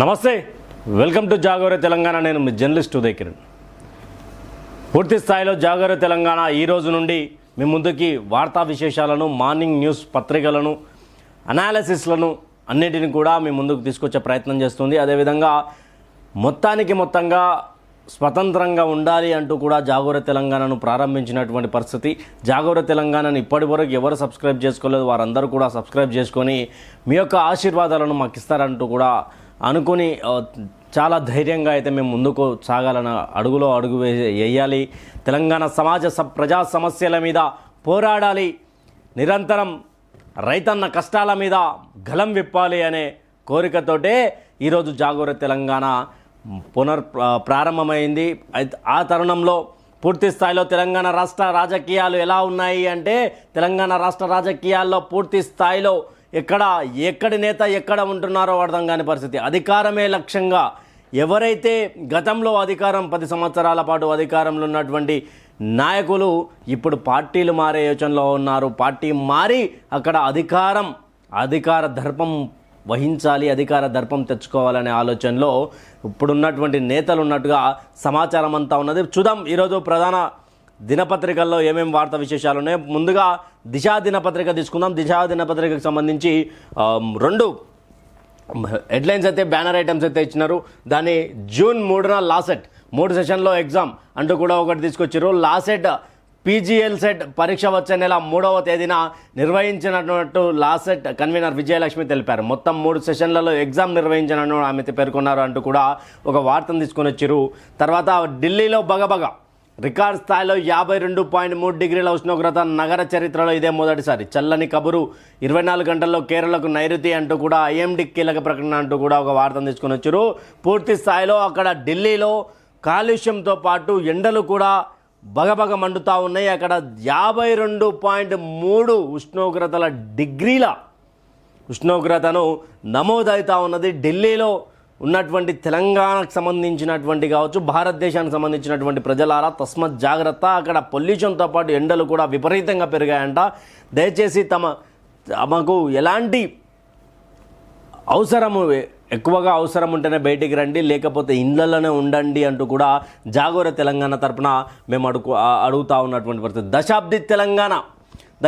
నమస్తే, welcome to జాగోరే Telangana. నేను మీ journalist Uday Kiran. పూర్తి స్థాయిలో జాగోరే తెలంగాణ ఈ రోజు నుండి మీ ముందుకి వార్తా విశేషాలను, మార్నింగ్ న్యూస్ పత్రికలను, అనాలిసిస్లను అన్నిటిని కూడా మీ ముందుకు తీసుకొచ్చే ప్రయత్నం చేస్తుంది. అదేవిధంగా మొత్తంగా స్వతంత్రంగా ఉండాలి అంటూ కూడా జాగోరే తెలంగాణను ప్రారంభించినటువంటి పరిస్థితి. జాగోరే తెలంగాణను ఇప్పటివరకు ఎవరు సబ్స్క్రైబ్ చేసుకోలేదు, వారందరూ కూడా సబ్స్క్రైబ్ చేసుకొని మీ యొక్క ఆశీర్వాదాలను మాకు ఇస్తారంటూ కూడా అనుకుని చాలా ధైర్యంగా అయితే మేము ముందుకు సాగాలని అడుగులో అడుగు వేయాలి. తెలంగాణ ప్రజా సమస్యల మీద పోరాడాలి, నిరంతరం రైతన్న కష్టాల మీద గలం విప్పాలి అనే కోరికతోటే ఈరోజు జాగోరే తెలంగాణ ప్రారంభమైంది. ఆ తరుణంలో పూర్తి స్థాయిలో తెలంగాణ రాష్ట్ర రాజకీయాలు ఎలా ఉన్నాయి అంటే, తెలంగాణ రాష్ట్ర రాజకీయాల్లో పూర్తి స్థాయిలో ఎక్కడి నేత ఎక్కడ ఉంటున్నారో అర్థం కాని పరిస్థితి. అధికారమే లక్ష్యంగా ఎవరైతే గతంలో 10 సంవత్సరాల పాటు అధికారంలో ఉన్నటువంటి నాయకులు ఇప్పుడు పార్టీలు మారే యోచనలో ఉన్నారు. పార్టీ మారి అక్కడ అధికార దర్పం వహించాలి, అధికార దర్పం తెచ్చుకోవాలనే ఆలోచనలో ఇప్పుడున్నటువంటి నేతలు ఉన్నట్టుగా సమాచారం అంతా ఉన్నది. చూద్దాం ఈరోజు ప్రధాన దినపత్రికల్లో ఏమేమి వార్తా విశేషాలు ఉన్నాయో. ముందుగా దిశా దినపత్రిక తీసుకుందాం. దిశా దినపత్రికకు సంబంధించి 2 హెడ్లైన్స్ అయితే, బ్యానర్ ఐటమ్స్ అయితే ఇచ్చినారు. దాన్ని జూన్ 3న లాసెట్ 3 సెషన్లో ఎగ్జామ్ అంటూ కూడా ఒకటి తీసుకొచ్చారు. లాసెట్ పీజీఎల్ సెట్ పరీక్ష వచ్చే నెల 3వ తేదీన నిర్వహించినట్టు లాసెట్ కన్వీనర్ విజయలక్ష్మి తెలిపారు. మొత్తం 3 సెషన్లలో ఎగ్జామ్ నిర్వహించినట్టు ఆమె పేర్కొన్నారు అంటూ కూడా ఒక వార్తను తీసుకొని వచ్చారు. తర్వాత ఢిల్లీలో బగబగ రికార్డ్ స్థాయిలో 52.3 డిగ్రీల ఉష్ణోగ్రత, నగర చరిత్రలో ఇదే మొదటిసారి. చల్లని కబురు, 24 గంటల్లో కేరళకు నైరుతి అంటూ కూడా ఐఎండీ కీలక ప్రకటన అంటూ కూడా ఒక వార్తను తీసుకొని వచ్చారు. పూర్తి స్థాయిలో అక్కడ ఢిల్లీలో కాలుష్యంతో పాటు ఎండలు కూడా బగబగ మండుతూ ఉన్నాయి. అక్కడ 52.3 డిగ్రీల ఉష్ణోగ్రతను నమోదవుతూ ఉన్నది. ఢిల్లీలో ఉన్నటువంటి తెలంగాణకు సంబంధించినటువంటి కావచ్చు, భారతదేశానికి సంబంధించినటువంటి ప్రజలారా తస్మత్ జాగ్రత్త. అక్కడ పొల్యూషన్తో పాటు ఎండలు కూడా విపరీతంగా పెరిగాయంట. దయచేసి తమకు ఎలాంటి ఎక్కువగా అవసరం ఉంటేనే బయటికి రండి, లేకపోతే ఇళ్లలోనే ఉండండి అంటూ కూడా జాగోరే తెలంగాణ తరపున మేము అడుగుతూ ఉన్నటువంటి పరిస్థితి.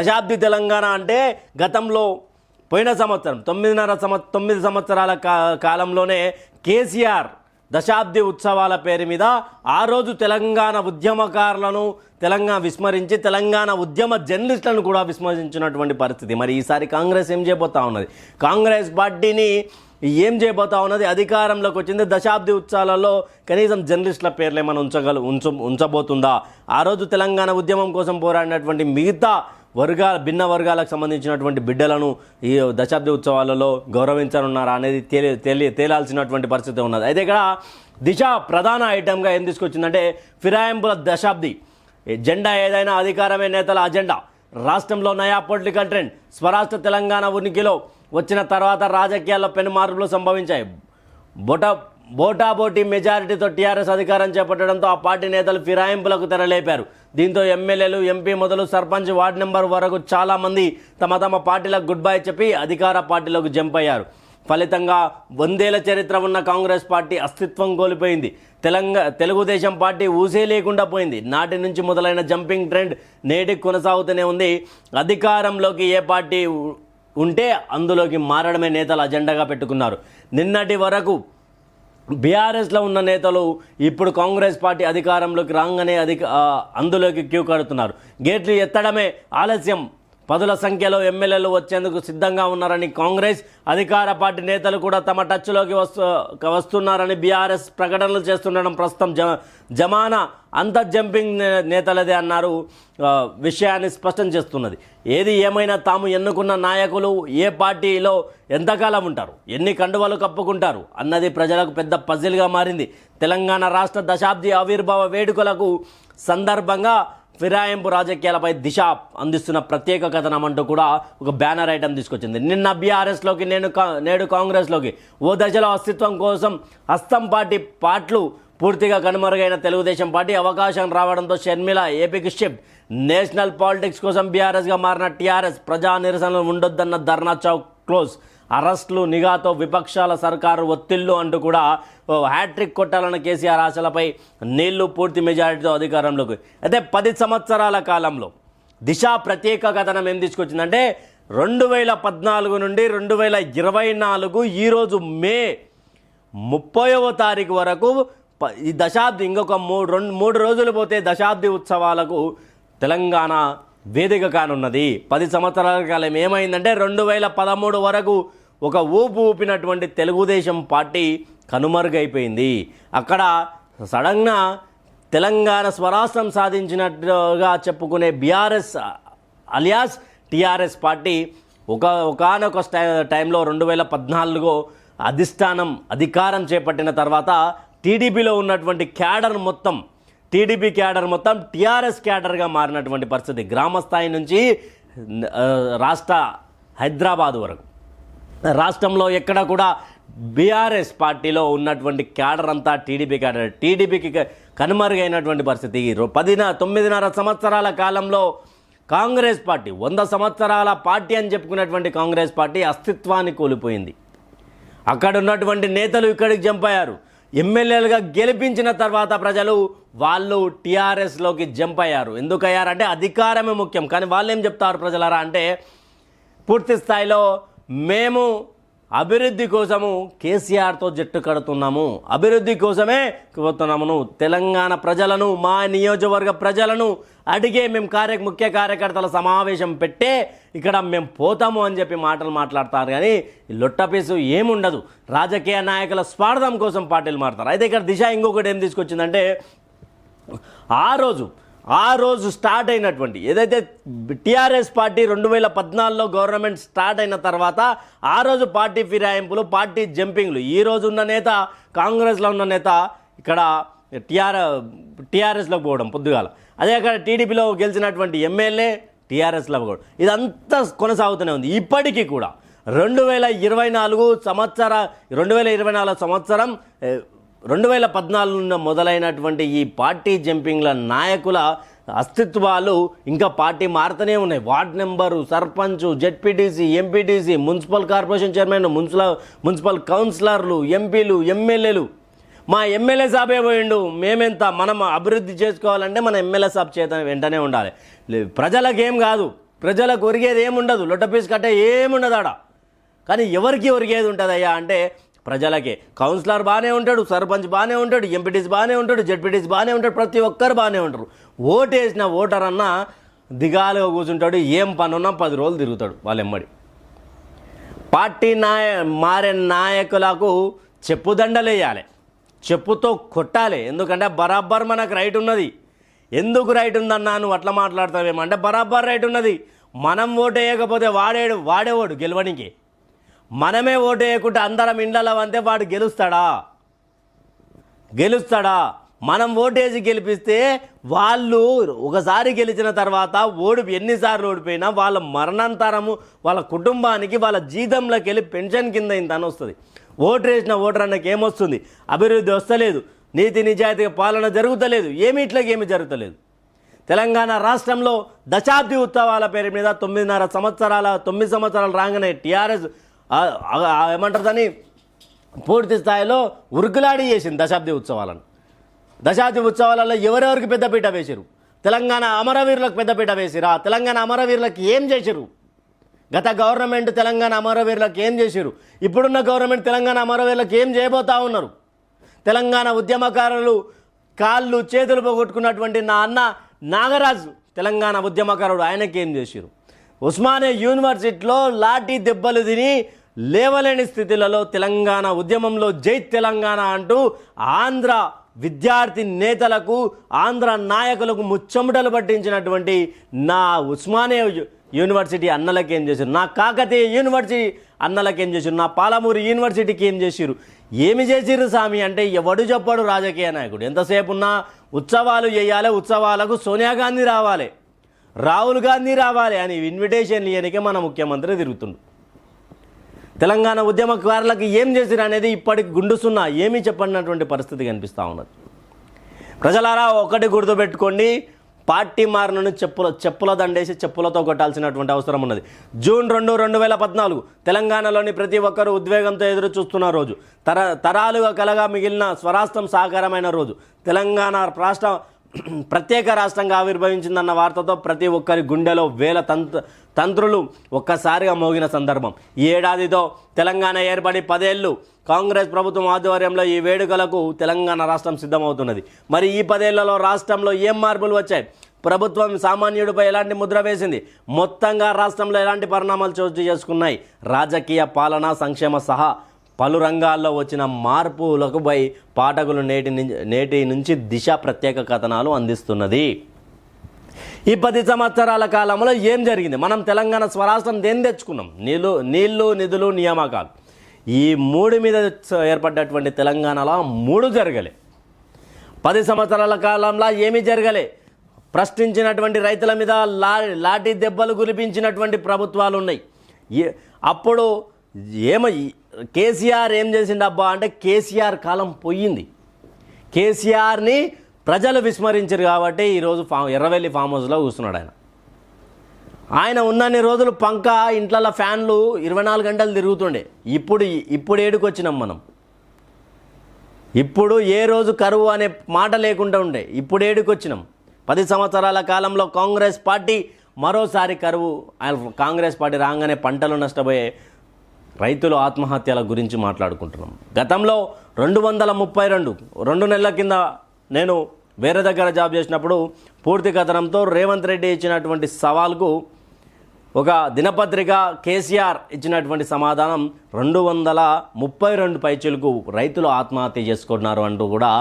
దశాబ్ది తెలంగాణ అంటే గతంలో పోయిన సంవత్సరం 9 సంవత్సరాల కాలంలోనే కేసీఆర్ దశాబ్ది ఉత్సవాల పేరు మీద ఆ రోజు తెలంగాణ ఉద్యమకారులను విస్మరించి తెలంగాణ ఉద్యమ జర్నలిస్టులను కూడా విస్మరించినటువంటి పరిస్థితి. మరి ఈసారి కాంగ్రెస్ ఏం చేయబోతా ఉన్నది? కాంగ్రెస్ పార్టీని ఏం చేయబోతా ఉన్నది? అధికారంలోకి వచ్చింది. దశాబ్ది ఉత్సవాలలో కనీసం జర్నలిస్టుల పేర్లు ఏమైనా ఉంచబోతుందా? ఆ రోజు తెలంగాణ ఉద్యమం కోసం పోరాడినటువంటి మిగతా భిన్న వర్గాలకు సంబంధించినటువంటి బిడ్డలను ఈ దశాబ్ది ఉత్సవాలలో గౌరవించనున్నారా అనేది తేలాల్సినటువంటి పరిస్థితి ఉన్నది. అయితే ఇక్కడ దిశ ప్రధాన ఐటమ్గా ఏం తీసుకొచ్చిందంటే, ఫిరాయింపుల దశాబ్ది జెండా ఏదైనా అధికారమే నేతల అజెండా. రాష్ట్రంలో నయా పొలిటికల్ ట్రెండ్. స్వరాష్ట్ర తెలంగాణ ఉనికిలో వచ్చిన తర్వాత రాజకీయాల్లో పెను మార్పులు సంభవించాయి. బోటాబోటీ మెజారిటీతో టీఆర్ఎస్ అధికారం చేపట్టడంతో ఆ పార్టీ నేతలు ఫిరాయింపులకు తెరలేపారు. దీంతో ఎమ్మెల్యేలు, ఎంపీ మొదలు సర్పంచ్, వార్డు నెంబర్ వరకు చాలామంది తమ పార్టీలకు గుడ్ బై చెప్పి అధికార పార్టీలోకి జంప్ అయ్యారు. ఫలితంగా 100 ఏళ్ల చరిత్ర ఉన్న కాంగ్రెస్ పార్టీ అస్తిత్వం కోల్పోయింది. తెలుగుదేశం పార్టీ ఊసే లేకుండా పోయింది. నాటి నుంచి మొదలైన జంపింగ్ ట్రెండ్ నేటికి కొనసాగుతూనే ఉంది. అధికారంలోకి ఏ పార్టీ ఉంటే అందులోకి మారడమే నేతలు అజెండాగా పెట్టుకున్నారు. నిన్నటి వరకు బీఆర్ఎస్లో ఉన్న నేతలు ఇప్పుడు కాంగ్రెస్ పార్టీ అధికారంలోకి రాగానే అందులోకి క్యూ కడుతున్నారు. గేట్లు ఎత్తడమే ఆలస్యం. 10ల సంఖ్యలో ఎమ్మెల్యేలు వచ్చేందుకు సిద్ధంగా ఉన్నారని కాంగ్రెస్ అధికార పార్టీ నేతలు కూడా తమ టచ్లోకి వస్తున్నారని బీఆర్ఎస్ ప్రకటనలు చేస్తుండడం ప్రస్తుతం జమానా అంత జంపింగ్ నేతలదే అన్నారు. విషయాన్ని స్పష్టం చేస్తున్నది. ఏది ఏమైనా తాము ఎన్నుకున్న నాయకులు ఏ పార్టీలో ఎంతకాలం ఉంటారు, ఎన్ని కండువలు కప్పుకుంటారు అన్నది ప్రజలకు పెద్ద పజిల్గా మారింది. తెలంగాణ రాష్ట్ర దశాబ్ది ఆవిర్భావ వేడుకలకు సందర్భంగా ఫిరాయింపు రాజకీయాలపై దిశ అందిస్తున్న ప్రత్యేక కథనం అంటూ కూడా ఒక బ్యానర్ ఐటమ్ తీసుకొచ్చింది. నిన్న బీఆర్ఎస్లోకి నేడు కాంగ్రెస్లోకి ఓ దశలో అస్తిత్వం కోసం హస్తం పార్ట్లు పూర్తిగా కనుమరుగైన తెలుగుదేశం పార్టీ అవకాశం రావడంతో షర్మిల ఏపీకి షిఫ్ట్. నేషనల్ పాలిటిక్స్ కోసం బీఆర్ఎస్గా మారిన టీఆర్ఎస్ ప్రజా నిరసనలు ఉండొద్దన్న ధర్నా చౌక్ క్లోజ్. అరెస్టులు, నిఘాతో విపక్షాల సర్కారు ఒత్తిళ్లు అంటూ కూడా హ్యాట్రిక్ కొట్టాలన్న కేసీఆర్ ఆశలపై నీళ్లు పూర్తి మెజారిటీతో అధికారంలోకి. అయితే 10 సంవత్సరాల కాలంలో దిశ ప్రత్యేక కథనం ఏం తీసుకొచ్చిందంటే 2014 నుండి 2024 ఈరోజు మే 30వ తారీఖు వరకు ఈ దశాబ్ది ఇంకొక 3 రోజులు పోతే దశాబ్ది ఉత్సవాలకు తెలంగాణ వేదిక కానున్నది. 10 సంవత్సరాల కాలం ఏమైందంటే 2013 వరకు ఒక ఊపినటువంటి తెలుగుదేశం పార్టీ కనుమరుగైపోయింది. అక్కడ సడన్గా తెలంగాణ స్వరాష్ట్రం సాధించినట్టుగా చెప్పుకునే బీఆర్ఎస్ అలియాస్ టీఆర్ఎస్ పార్టీ ఒకానొక టైంలో 2014 అధికారం చేపట్టిన తర్వాత టీడీపీ క్యాడర్ మొత్తం టీఆర్ఎస్ క్యాడర్గా మారినటువంటి పరిస్థితి. గ్రామస్థాయి నుంచి రాష్ట్ర హైదరాబాద్ వరకు రాష్ట్రంలో ఎక్కడ కూడా బీఆర్ఎస్ పార్టీలో ఉన్నటువంటి క్యాడర్ అంతా టీడీపీకి కనుమరుగైనటువంటి పరిస్థితి. 9.5 సంవత్సరాల కాలంలో కాంగ్రెస్ పార్టీ 100 సంవత్సరాల పార్టీ అని చెప్పుకున్నటువంటి కాంగ్రెస్ పార్టీ అస్తిత్వాన్ని కోల్పోయింది. అక్కడ ఉన్నటువంటి నేతలు ఇక్కడికి జంప్ అయ్యారు. ఎమ్మెల్యేలుగా గెలిపించిన తర్వాత ప్రజలు వాళ్ళు టీఆర్ఎస్లోకి జంప్ అయ్యారు. ఎందుకు అయ్యారంటే అధికారమే ముఖ్యం. కానీ వాళ్ళు ఏం చెప్తారు ప్రజలారా అంటే పూర్తి స్థాయిలో మేము అభివృద్ధి కోసము కేసీఆర్తో జట్టు కడుతున్నాము, అభివృద్ధి కోసమే పోతున్నాము, తెలంగాణ ప్రజలను మా నియోజకవర్గ ప్రజలను అడిగే మేము ముఖ్య కార్యకర్తల సమావేశం పెట్టే ఇక్కడ మేము పోతాము అని చెప్పి మాటలు మాట్లాడతారు. కానీ లొట్టపీసు ఏముండదు. రాజకీయ నాయకుల స్వార్థం కోసం పార్టీలు మారుతారు. అయితే ఇక్కడ దిశ ఇంకొకటి ఏం తీసుకొచ్చిందంటే ఆ రోజు స్టార్ట్ అయినటువంటి ఏదైతే టీఆర్ఎస్ పార్టీ 2014లో గవర్నమెంట్ స్టార్ట్ అయిన తర్వాత ఆ రోజు పార్టీ ఫిరాయింపులు, పార్టీ జంపింగ్లు, ఈ రోజు ఉన్న నేత కాంగ్రెస్లో ఉన్న నేత ఇక్కడ టీఆర్ఎస్లోకి పోవడం పొద్దుగాల, అదే అక్కడ టీడీపీలో గెలిచినటువంటి ఎమ్మెల్యే టీఆర్ఎస్లో పోవడం, ఇదంతా కొనసాగుతూనే ఉంది. ఇప్పటికీ కూడా 2024 సంవత్సరం 2014 మొదలైనటువంటి ఈ పార్టీ జంపింగ్ల నాయకుల అస్తిత్వాలు ఇంకా పార్టీ మారుతూనే ఉన్నాయి. Ward number, sarpanch, ZPTC, MPTC, municipal corporation chairman, municipal కౌన్సిలర్లు, ఎంపీలు, ఎమ్మెల్యేలు. మా ఎమ్మెల్యే సాబే పోయిండు, మేమెంత మనం అభివృద్ధి చేసుకోవాలంటే మన ఎమ్మెల్యే సాబ్ చేత వెంటనే ఉండాలి. ప్రజలకు ఏం కాదు, ప్రజలకు ఒరిగేది ఏముండదు, లొట్టపీస్ కట్టే ఏముండదు ఆడ. కానీ ఎవరికి ఒరిగేది ఉంటుందయ్యా అంటే ప్రజలకే. కౌన్సిలర్ బాగానే ఉంటాడు, సర్పంచ్ బాగానే ఉంటాడు, ఎంపీటీసీ బాగానే ఉంటాడు, జెడ్పీటీసీ బాగానే ఉంటాడు, ప్రతి ఒక్కరు బాగానే ఉంటారు. ఓటేసిన ఓటర్ అన్నా దిగాలుగా కూర్చుంటాడు, ఏం పనున్నా 10 రోజులు తిరుగుతాడు వాళ్ళ ఎమ్మడి. పార్టీ మారే నాయకులకు చెప్పుదండలేయాలి, చెప్పుతో కొట్టాలి. ఎందుకంటే బరాబర్ మనకు రైట్ ఉన్నది. ఎందుకు రైట్ ఉందన్నా నువ్వు అట్లా మాట్లాడతావేమంటే బరాబర్ రైట్ ఉన్నది. మనం ఓటు వేయకపోతే వాడేవాడు గెలవడానికి. మనమే ఓటు వేయకుంటే అందరం ఇండ్లలో అంతే వాడు గెలుస్తాడా? మనం ఓటేసి గెలిపిస్తే వాళ్ళు ఒకసారి గెలిచిన తర్వాత ఎన్నిసార్లు ఓడిపోయినా వాళ్ళ మరణాంతరము వాళ్ళ కుటుంబానికి వాళ్ళ జీతంలోకి వెళ్ళి పెన్షన్ కింద ఇంత అని వస్తుంది. ఓటు వేసిన ఓటర్ అన్నకి ఏమొస్తుంది? అభివృద్ధి వస్తలేదు, నీతి నిజాయితీగా పాలన జరుగుతలేదు, ఏమి జరుగుతలేదు. తెలంగాణ రాష్ట్రంలో దశాబ్ది ఉత్సవాల పేరు మీద 9 సంవత్సరాలు రాగానే టీఆర్ఎస్ ఏమంటారని పూర్తి స్థాయిలో ఉరుకులాడి చేసింది దశాబ్ది ఉత్సవాలను. దశాబ్ది ఉత్సవాలలో ఎవరెవరికి పెద్దపీట వేసారు? తెలంగాణ అమరవీరులకు పెద్దపీట వేసిరా? తెలంగాణ అమరవీరులకు ఏం చేశారు? గత గవర్నమెంట్ తెలంగాణ అమరవీరులకు ఏం చేశారు? ఇప్పుడున్న గవర్నమెంట్ తెలంగాణ అమరవీరులకు ఏం చేయబోతా ఉన్నారు? తెలంగాణ ఉద్యమకారులు కాళ్ళు చేతులు పోగొట్టుకున్నటువంటి నా అన్న నాగరాజు తెలంగాణ ఉద్యమకారుడు, ఆయనకేం చేశారు? ఉస్మానియా యూనివర్సిటీలో లాఠీ దెబ్బలు తిని లేవలేని స్థితిలలో తెలంగాణ ఉద్యమంలో జై తెలంగాణ అంటూ ఆంధ్ర విద్యార్థి నేతలకు, ఆంధ్ర నాయకులకు ముచ్చముటలు పట్టించినటువంటి నా ఉస్మానియా యూనివర్సిటీ అన్నలకేం చేశారు? నా కాకతీయ యూనివర్సిటీ అన్నలకేం చేశారు? నా పాలమూరు యూనివర్సిటీకి ఏం చేశారు? ఏమి చేసిర్రు స్వామి అంటే ఎవడు చెప్పాడు రాజకీయ నాయకుడు. ఎంతసేపు ఉన్నా ఉత్సవాలు చేయాలి, ఉత్సవాలకు సోనియా గాంధీ రావాలి, రాహుల్ గాంధీ రావాలి అని ఇన్విటేషన్లు ఇవ్వనికే మన ముఖ్యమంత్రి తిరుగుతుండు. తెలంగాణ ఉద్యమకారులకు ఏం చేసిరు అనేది ఇప్పటికి గుండుసున్నా ఏమీ చెప్పనటువంటి పరిస్థితి కనిపిస్తూ ఉన్నది. ప్రజలారా ఒకటి గుర్తుపెట్టుకోండి, పార్టీ మారినను చెప్పుల దండేసి చెప్పులతో కొట్టాల్సినటువంటి అవసరం ఉన్నది. జూన్ 2, 2014 తెలంగాణలోని ప్రతి ఒక్కరూ ఉద్వేగంతో ఎదురు చూస్తున్న రోజు, తరాలుగా కలగా మిగిలిన స్వరాష్ట్రం సాకారమైన రోజు, తెలంగాణ రాష్ట్ర ప్రత్యేక రాష్ట్రంగా ఆవిర్భవించిందన్న వార్తతో ప్రతి ఒక్కరి గుండెలో వేల తంత్రులు ఒక్కసారిగా మోగిన సందర్భం. ఈ ఏడాదితో తెలంగాణ ఏర్పడి 10 ఏళ్ళు కాంగ్రెస్ ప్రభుత్వం ఆధ్వర్యంలో ఈ వేడుకలకు తెలంగాణ రాష్ట్రం సిద్ధమవుతున్నది. మరి ఈ 10 ఏళ్లలో రాష్ట్రంలో ఏం మార్పులు వచ్చాయి? ప్రభుత్వం సామాన్యుడిపై ఎలాంటి ముద్ర వేసింది? మొత్తంగా రాష్ట్రంలో ఎలాంటి పరిణామాలు చోటు చేసుకున్నాయి? రాజకీయ, పాలన, సంక్షేమ సహా పలు రంగాల్లో వచ్చిన మార్పులకు పై పాఠకులు నేటి నుంచి దిశ ప్రత్యేక కథనాలు అందిస్తున్నది. ఈ 10 సంవత్సరాల కాలంలో ఏం జరిగింది? మనం తెలంగాణ స్వరాష్ట్రం దేని తెచ్చుకున్నాం? నీళ్లు, నిధులు, నియామకాలు. ఈ 3 మీద ఏర్పడ్డటువంటి తెలంగాణలో 3 జరగలే. 10 సంవత్సరాల కాలంలో ఏమీ జరగలే. ప్రశ్నించినటువంటి రైతుల మీద లాఠీ దెబ్బలు గురిపించినటువంటి ప్రభుత్వాలు ఉన్నాయి. అప్పుడు కేసీఆర్ ఏం చేసిండబ్బా అంటే కేసీఆర్ కాలం పోయింది. కేసీఆర్ని ప్రజలు విస్మరించారు కాబట్టి ఈరోజు ఎర్రవెల్లి ఫామ్ హౌస్లో కూర్చున్నాడు ఆయన ఉన్నన్ని రోజులు పంక ఇంట్లలో ఫ్యాన్లు 24 గంటలు తిరుగుతుండే. ఇప్పుడు ఏడుకొచ్చినాం మనం. ఇప్పుడు ఏ రోజు కరువు అనే మాట లేకుండా ఉండే. ఇప్పుడు ఏడుకొచ్చినాం. 10 సంవత్సరాల కాలంలో కాంగ్రెస్ పార్టీ మరోసారి కరువు. కాంగ్రెస్ పార్టీ రాగానే పంటలు నష్టపోయే రైతుల ఆత్మహత్యల గురించి మాట్లాడుకుంటున్నాం. గతంలో 232 2 నెలల కింద నేను వేరే దగ్గర జాబ్ చేసినప్పుడు పూర్తి కథనంతో రేవంత్ రెడ్డి ఇచ్చినటువంటి సవాల్కు ఒక దినపత్రిక కేసీఆర్ ఇచ్చినటువంటి సమాధానం 232 పైచీలకు రైతులు ఆత్మహత్య చేసుకుంటున్నారు అంటూ కూడా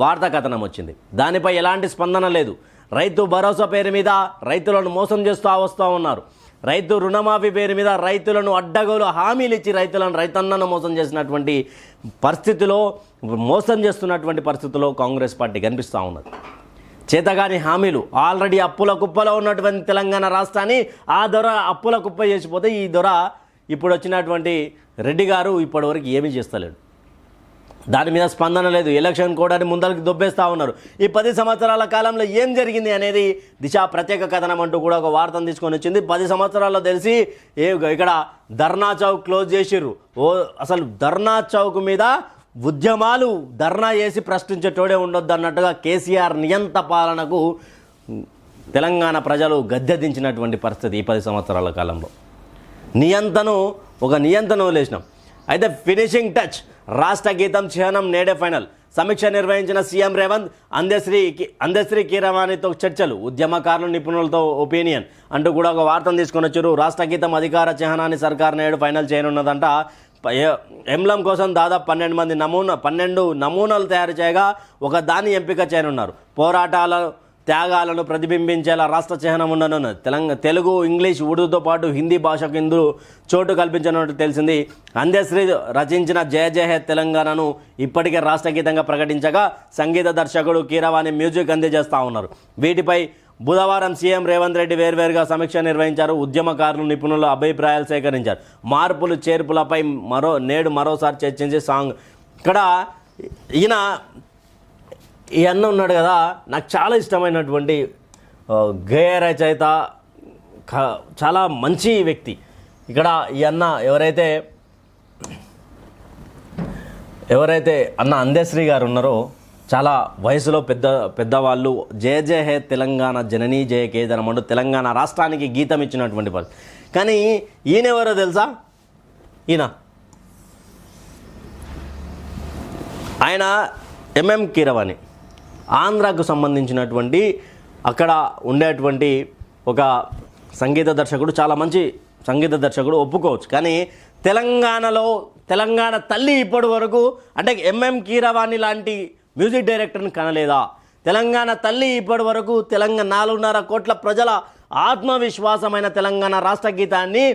వార్తా కథనం వచ్చింది. దానిపై ఎలాంటి స్పందన లేదు. రైతు భరోసా పేరు మీద రైతులను మోసం చేస్తూ వస్తూ ఉన్నారు. రైతు రుణమాఫీ పేరు మీద రైతులను అడ్డగోలు హామీలు ఇచ్చి రైతన్నను మోసం చేసినటువంటి పరిస్థితిలో, మోసం చేస్తున్నటువంటి పరిస్థితిలో కాంగ్రెస్ పార్టీ కనిపిస్తూ ఉన్నది. చేతగాని హామీలు. ఆల్రెడీ అప్పుల కుప్పలో ఉన్నటువంటి తెలంగాణ రాష్ట్రాన్ని ఆ దొర అప్పుల కుప్ప చేసిపోతే ఈ దొర ఇప్పుడు వచ్చినటువంటి రెడ్డి గారు ఇప్పటివరకు ఏమీ చేస్తలేడు. దాని మీద స్పందన లేదు. ఎలక్షన్ కోడాన్ని ముందరికి దొబ్బేస్తూ ఉన్నారు. ఈ 10 సంవత్సరాల కాలంలో ఏం జరిగింది అనేది దిశ ప్రత్యేక కథనం అంటూ కూడా ఒక వార్తను తీసుకొని వచ్చింది. 10 సంవత్సరాల్లో తెలిసి ఇక్కడ ధర్నా చౌక్ క్లోజ్ చేసిర్రు. అసలు ధర్నా చౌక్ మీద ఉద్యమాలు ధర్నా చేసి ప్రశ్నించేటోడే ఉండొద్దు అన్నట్టుగా కేసీఆర్ నియంత పాలనకు తెలంగాణ ప్రజలు గద్దె దించినటువంటి పరిస్థితి ఈ 10 సంవత్సరాల కాలంలో. నియంతను వదిలేసినాం. అయితే ఫినిషింగ్ టచ్ రాష్ట్ర గీతం చిహ్నం నేడే ఫైనల్. సమీక్ష నిర్వహించిన సీఎం రేవంత్ అందశ్రీ కీరవాణితో చర్చలు, ఉద్యమకారులు నిపుణులతో ఒపీనియన్ అంటూ కూడా ఒక వార్తను తీసుకొని వచ్చారు. రాష్ట్ర గీతం అధికార చిహ్నాన్ని సర్కార్ నేడు ఫైనల్ చేయనున్నదంట. ఎంబ్లం కోసం దాదాపు 12 నమూనాలు తయారు చేయగా ఒక దాన్ని ఎంపిక చేయనున్నారు. పోరాటాల త్యాగాలను ప్రతిబింబించేలా రాష్ట్ర చిహ్నం ఉండనున్నది. తెలుగు, ఇంగ్లీష్, ఉర్దూతో పాటు హిందీ భాషకు ఇందులో చోటు కల్పించనున్నట్టు తెలిసింది. అందశ్రీ రచించిన జయ జయ హే తెలంగాణను ఇప్పటికే రాష్ట్ర గీతంగా ప్రకటించగా సంగీత దర్శకుడు కీరవాణి మ్యూజిక్ అందజేస్తూ ఉన్నారు. వీటిపై బుధవారం సీఎం రేవంత్ రెడ్డి వేర్వేరుగా సమీక్ష నిర్వహించారు. ఉద్యమకారులు, నిపుణుల అభిప్రాయాలు సేకరించారు. మార్పులు చేర్పులపై నేడు మరోసారి చర్చించి సాంగ్. ఇక్కడ ఈ అన్న ఉన్నాడు కదా, నాకు చాలా ఇష్టమైనటువంటి గేయ రచయిత, చాలా మంచి వ్యక్తి. ఇక్కడ ఈ అన్న ఎవరైతే అన్న అందశ్రీ గారు ఉన్నారో, చాలా వయసులో పెద్దవాళ్ళు. జయ జయ హే తెలంగాణ జననీ జయ కేదనమంటూ తెలంగాణ రాష్ట్రానికి గీతం ఇచ్చినటువంటి పరిస్థితి. కానీ ఈయన ఎవరో తెలుసా? ఆయన ఎంఎం కీరవాణి, ఆంధ్రాకు సంబంధించినటువంటి అక్కడ ఉండేటువంటి ఒక సంగీత దర్శకుడు, చాలా మంచి సంగీత దర్శకుడు, ఒప్పుకోవచ్చు. కానీ తెలంగాణ తల్లి ఇప్పటి వరకు అంటే ఎంఎం కీరవాణి లాంటి మ్యూజిక్ డైరెక్టర్ని కనలేదా? తెలంగాణ తల్లి ఇప్పటి వరకు 4.5 కోట్ల ప్రజల ఆత్మవిశ్వాసమైన తెలంగాణ రాష్ట్ర గీతాన్ని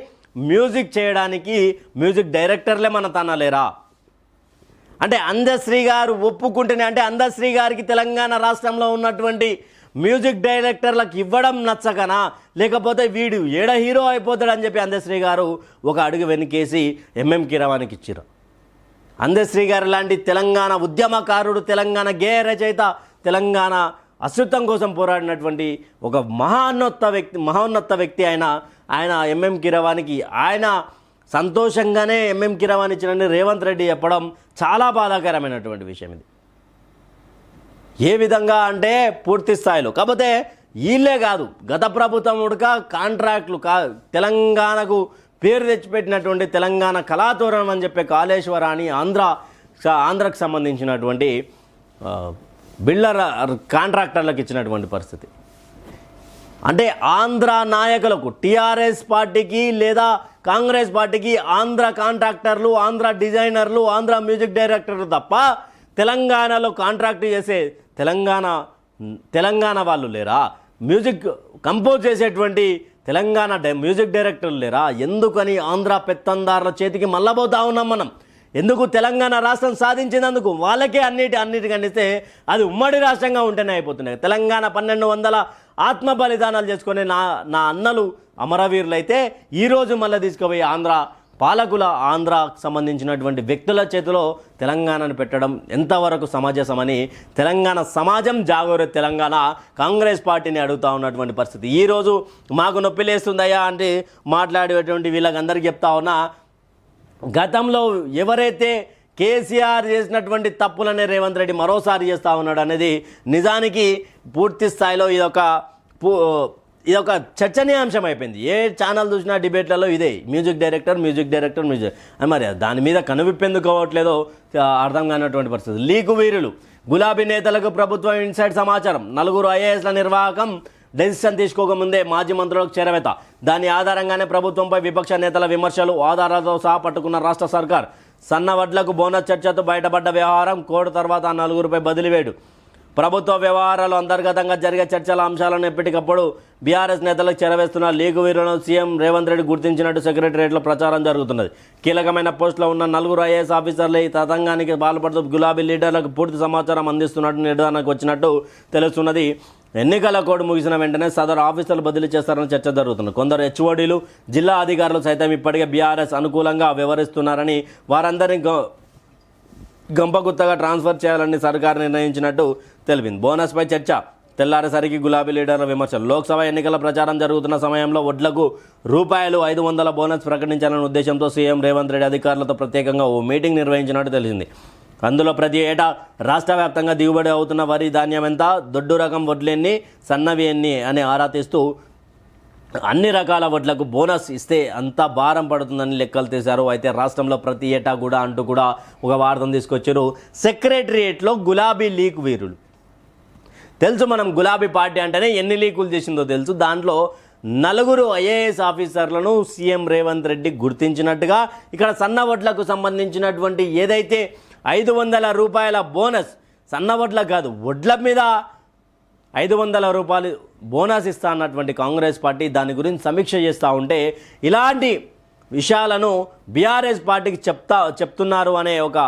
మ్యూజిక్ చేయడానికి మ్యూజిక్ డైరెక్టర్లే మన తనలేరా? అంటే అందశ్రీ గారు ఒప్పుకుంటేనే, అంటే అందశ్రీ గారికి తెలంగాణ రాష్ట్రంలో ఉన్నటువంటి మ్యూజిక్ డైరెక్టర్లకు ఇవ్వడం నచ్చకనా, లేకపోతే వీడు ఏడ హీరో అయిపోతాడని చెప్పి అందశ్రీ గారు ఒక అడుగు వెనుకేసి ఎంఎం కీరవాణికి ఇచ్చారు. అందశ్రీ గారు లాంటి తెలంగాణ ఉద్యమకారుడు, తెలంగాణ గేయ రచయిత, తెలంగాణ అస్తిత్వం కోసం పోరాడినటువంటి ఒక మహోన్నత వ్యక్తి ఆయన ఎంఎం కీరవాణికి ఆయన సంతోషంగానే ఎంఎం కీరవాణి ఇచ్చినని రేవంత్ రెడ్డి చెప్పడం చాలా బాధాకరమైనటువంటి విషయం ఇది. ఏ విధంగా అంటే పూర్తి స్థాయిలో. కాకపోతే వీళ్ళే కాదు, గత ప్రభుత్వం ఉడక కాంట్రాక్టులు తెలంగాణకు పేరు తెచ్చిపెట్టినటువంటి తెలంగాణ కళాతోరణం అని చెప్పే కాళేశ్వరాన్ని ఆంధ్రకు సంబంధించినటువంటి బిల్డర్ కాంట్రాక్టర్లకు ఇచ్చినటువంటి పరిస్థితి. అంటే ఆంధ్ర నాయకులకు, టీఆర్ఎస్ పార్టీకి లేదా కాంగ్రెస్ పార్టీకి ఆంధ్ర కాంట్రాక్టర్లు, ఆంధ్ర డిజైనర్లు, ఆంధ్ర మ్యూజిక్ డైరెక్టర్లు తప్ప తెలంగాణలో కాంట్రాక్ట్ చేసే తెలంగాణ వాళ్ళు లేరా? మ్యూజిక్ కంపోజ్ చేసేటువంటి తెలంగాణ మ్యూజిక్ డైరెక్టర్లు లేరా? ఎందుకని ఆంధ్ర పెత్తందారుల చేతికి మళ్ళబోతా ఉన్నాం మనం? ఎందుకు తెలంగాణ రాష్ట్రం సాధించినందుకు వాళ్ళకే అన్నిటికనిస్తే అది ఉమ్మడి రాష్ట్రంగా ఉంటేనే అయిపోతున్నాయి. తెలంగాణ 1200 ఆత్మ బలిదానాలు చేసుకునే నా అన్నలు అమరవీరులు అయితే ఈరోజు మళ్ళీ తీసుకుపోయి ఆంధ్రాకు సంబంధించినటువంటి వ్యక్తుల చేతిలో తెలంగాణను పెట్టడం ఎంతవరకు సమంజసమని తెలంగాణ సమాజం జాగోరే తెలంగాణ కాంగ్రెస్ పార్టీని అడుగుతూ ఉన్నటువంటి పరిస్థితి. ఈరోజు మాకు నొప్పి లేస్తుందయ్యా అంటే మాట్లాడేటువంటి వీళ్ళకందరికీ చెప్తా ఉన్నా, గతంలో ఎవరైతే కేసీఆర్ చేసినటువంటి తప్పులనే రేవంత్ రెడ్డి మరోసారి చేస్తూ ఉన్నాడు అనేది నిజానికి పూర్తి స్థాయిలో ఇదొక చర్చనీయాంశం అయిపోయింది. ఏ ఛానల్ చూసినా డిబేట్లలో ఇదే మ్యూజిక్ డైరెక్టర్ మరి దాని మీద కనువిప్పెందుకు అవ్వట్లేదో అర్థం కానటువంటి పరిస్థితి. లీకు వీరులు గులాబీ నేతలకు ప్రభుత్వం ఇన్సైడ్ సమాచారం. 4 ఐఏఎస్ల నిర్వాహకం డెసిషన్ తీసుకోకముందే మాజీ మంత్రులకు చేరవేత. దాని ఆధారంగానే ప్రభుత్వంపై విపక్ష నేతల విమర్శలు ఆధారాలతో సహా పట్టుకున్న రాష్ట్ర సర్కార్. సన్న వడ్లకు బోనస్ చర్చతో బయటపడ్డ వ్యవహారం. కోడ్ తర్వాత 4పై బదిలీవేడు. ప్రభుత్వ వ్యవహారాలు అంతర్గతంగా జరిగే చర్చల అంశాలను ఎప్పటికప్పుడు బీఆర్ఎస్ నేతలకు చేరవేస్తున్న లీగు వీరులను సీఎం రేవంత్ రెడ్డి గుర్తించినట్టు సెక్రటరియట్లో ప్రచారం జరుగుతున్నది. కీలకమైన పోస్టులో ఉన్న 4 ఐఏఎస్ ఆఫీసర్లు ఈ తతంగానికి పాల్పడుతూ గులాబీ లీడర్లకు పూర్తి సమాచారం అందిస్తున్నట్టు నిర్ధారణకు వచ్చినట్టు తెలుస్తున్నది. ఎన్నికల కోడ్ ముగిసిన వెంటనే సదరు ఆఫీసర్లు బదిలీ చేస్తారని చర్చ జరుగుతుంది. కొందరు హెచ్ఓడీలు, జిల్లా అధికారులు సైతం ఇప్పటికే బీఆర్ఎస్ అనుకూలంగా వ్యవహరిస్తున్నారని, వారందరినీ గంపగుత్తగా ట్రాన్స్ఫర్ చేయాలని సర్కారు నిర్ణయించినట్టు తెలిపింది. బోనస్పై చర్చ. తెల్లారేసరికి గులాబీ లీడర్ల విమర్శలు. లోక్సభ ఎన్నికల ప్రచారం జరుగుతున్న సమయంలో వడ్లకు ₹500 బోనస్ ప్రకటించాలనే ఉద్దేశంతో సీఎం రేవంత్ రెడ్డి అధికారులతో ప్రత్యేకంగా ఓ మీటింగ్ నిర్వహించినట్టు తెలిసింది. అందులో ప్రతి ఏటా రాష్ట్ర వ్యాప్తంగా దిగుబడి అవుతున్న వరి ధాన్యం ఎంత, దొడ్డు రకం వడ్లెన్ని, సన్నవి ఎన్ని అని ఆరా తీస్తూ అన్ని రకాల వడ్లకు బోనస్ ఇస్తే అంత భారం పడుతుందని లెక్కలు తీశారు. అయితే రాష్ట్రంలో ప్రతి ఏటా కూడా అంటూ కూడా ఒక వార్తను తీసుకొచ్చారు. సెక్రటరియేట్లో గులాబీ లీక్ వీరులు తెలుసు. మనం గులాబీ పార్టీ అంటేనే ఎన్ని లీకులు చేసిందో తెలుసు. దాంట్లో 4 ఐఏఎస్ ఆఫీసర్లను సీఎం రేవంత్ రెడ్డి గుర్తించినట్టుగా ఇక్కడ సన్న వడ్లకు సంబంధించినటువంటి ఏదైతే ₹500 బోనస్, సన్న వడ్లకు కాదు వడ్ల మీద ₹500 బోనస్ ఇస్తా అన్నటువంటి కాంగ్రెస్ పార్టీ దాని గురించి సమీక్ష చేస్తూ ఉంటే ఇలాంటి విషయాలను బీఆర్ఎస్ పార్టీకి చెప్తున్నారు అనే ఒక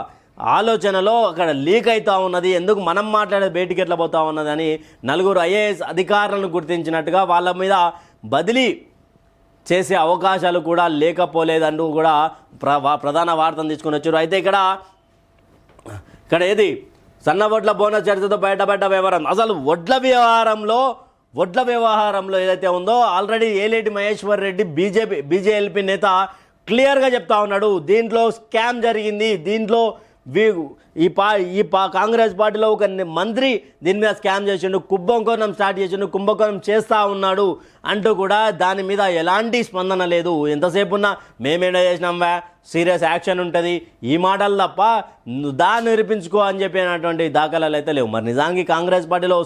ఆలోచనలో అక్కడ లీక్ అవుతూ ఉన్నది. ఎందుకు మనం మాట్లాడే బయటికి ఎట్లా పోతా ఉన్నది అని 4 ఐఏఎస్ అధికారులను గుర్తించినట్టుగా వాళ్ళ మీద బదిలీ చేసే అవకాశాలు కూడా లేకపోలేదంటూ కూడా ప్రధాన వార్తను తీసుకుని వచ్చారు. అయితే ఇక్కడ ఏది సన్న వడ్ల బోనస్ చర్చతో బయటపడ్డ వ్యవహారం. అసలు వడ్ల వ్యవహారంలో ఏదైతే ఉందో ఆల్రెడీ ఏలేటి మహేశ్వర్ రెడ్డి బీజేఎల్పీ నేత క్లియర్గా చెప్తా ఉన్నాడు. దీంట్లో స్కామ్ జరిగింది, దీంట్లో కాంగ్రెస్ పార్టీలో ఒక మంత్రి దీని మీద స్కామ్ చేసిండు, కుంభకోణం స్టార్ట్ చేసిండు, కుంభకోణం చేస్తూ ఉన్నాడు అంటూ కూడా దాని మీద ఎలాంటి స్పందన లేదు. ఎంతసేపు ఉన్నా మేమేడా చేసినాంవా, సీరియస్ యాక్షన్ ఉంటుంది, ఈ మాటలు తప్ప దాన్ని నిరూపించుకో అని చెప్పినటువంటి దాఖలాలు అయితే లేవు. మరి నిజానికి కాంగ్రెస్ పార్టీలో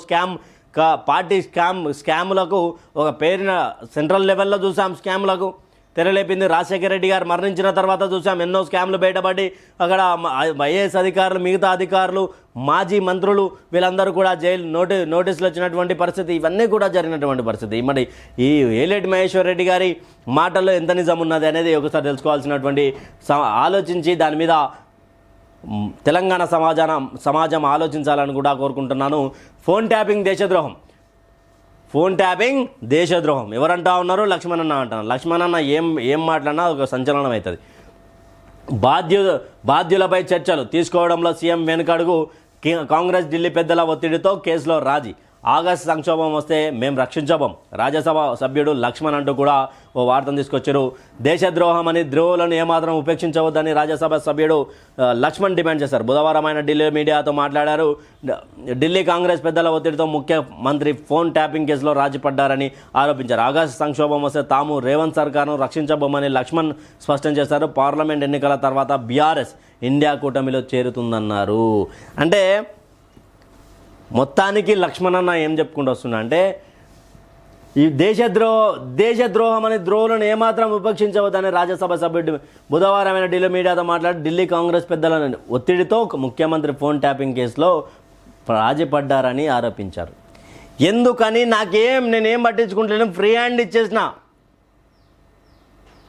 స్కాములకు ఒక పేరున సెంట్రల్ లెవెల్లో చూసాం. స్కాములకు తెరలేపింది. రాజశేఖర రెడ్డి గారు మరణించిన తర్వాత చూసాం ఎన్నో స్కామ్లు బయటపడి అక్కడ ఐఏఎస్ అధికారులు, మిగతా అధికారులు, మాజీ మంత్రులు వీళ్ళందరూ కూడా జైలు నోటీసులు వచ్చినటువంటి పరిస్థితి, ఇవన్నీ కూడా జరిగినటువంటి పరిస్థితి. మరి ఈ ఏలేటి మహేశ్వర్ రెడ్డి గారి మాటల్లో ఎంత నిజం ఉన్నది అనేది ఒకసారి తెలుసుకోవాల్సినటువంటి ఆలోచించి దాని మీద తెలంగాణ సమాజం ఆలోచించాలని కూడా కోరుకుంటున్నాను. ఫోన్ ట్యాపింగ్ దేశద్రోహం ఎవరంటా ఉన్నారు? లక్ష్మణన్న అంటున్నారు. లక్ష్మణన్న ఏం మాట్లాడినా ఒక సంచలనం అవుతుంది. బాధ్యులపై చర్చలు తీసుకోవడంలో సీఎం వెనుకడుగు. కాంగ్రెస్ ఢిల్లీ పెద్దల ఒత్తిడితో కేసులో రాజీ. ఆగస్టు సంక్షోభం వస్తే మేము రక్షించబోం రాజ్యసభ సభ్యుడు లక్ష్మణ్ అంటూ కూడా ఓ వార్తను తీసుకొచ్చారు. దేశద్రోహం అని ద్రోహులను ఏమాత్రం ఉపేక్షించవద్దని రాజ్యసభ సభ్యుడు లక్ష్మణ్ డిమాండ్ చేశారు. బుధవారం ఆయన ఢిల్లీ మీడియాతో మాట్లాడారు. ఢిల్లీ కాంగ్రెస్ పెద్దల ఒత్తిడితో ముఖ్యమంత్రి ఫోన్ ట్యాపింగ్ కేసులో రాజీ పడ్డారని ఆరోపించారు. ఆగస్టు సంక్షోభం వస్తే తాము రేవంత్ సర్కార్ను రక్షించబోమని లక్ష్మణ్ స్పష్టం చేశారు. పార్లమెంట్ ఎన్నికల తర్వాత బీఆర్ఎస్ ఇండియా కూటమిలో చేరుతుందన్నారు. అంటే మొత్తానికి లక్ష్మణన్న ఏం చెప్పుకుంటూ వస్తున్నా అంటే ఈ దేశద్రోహం అనే ద్రోహులను ఏమాత్రం ఉపేక్షించవద్దని రాజ్యసభ సభ్యుడు బుధవారం ఢిల్లీ మీడియాతో మాట్లాడి ఢిల్లీ కాంగ్రెస్ పెద్దల ఒత్తిడితో ముఖ్యమంత్రి ఫోన్ ట్యాపింగ్ కేసులో రాజీ పడ్డారని ఆరోపించారు. ఎందుకని నేనేం పట్టించుకుంటలేను, ఫ్రీ హ్యాండ్ ఇచ్చేసిన,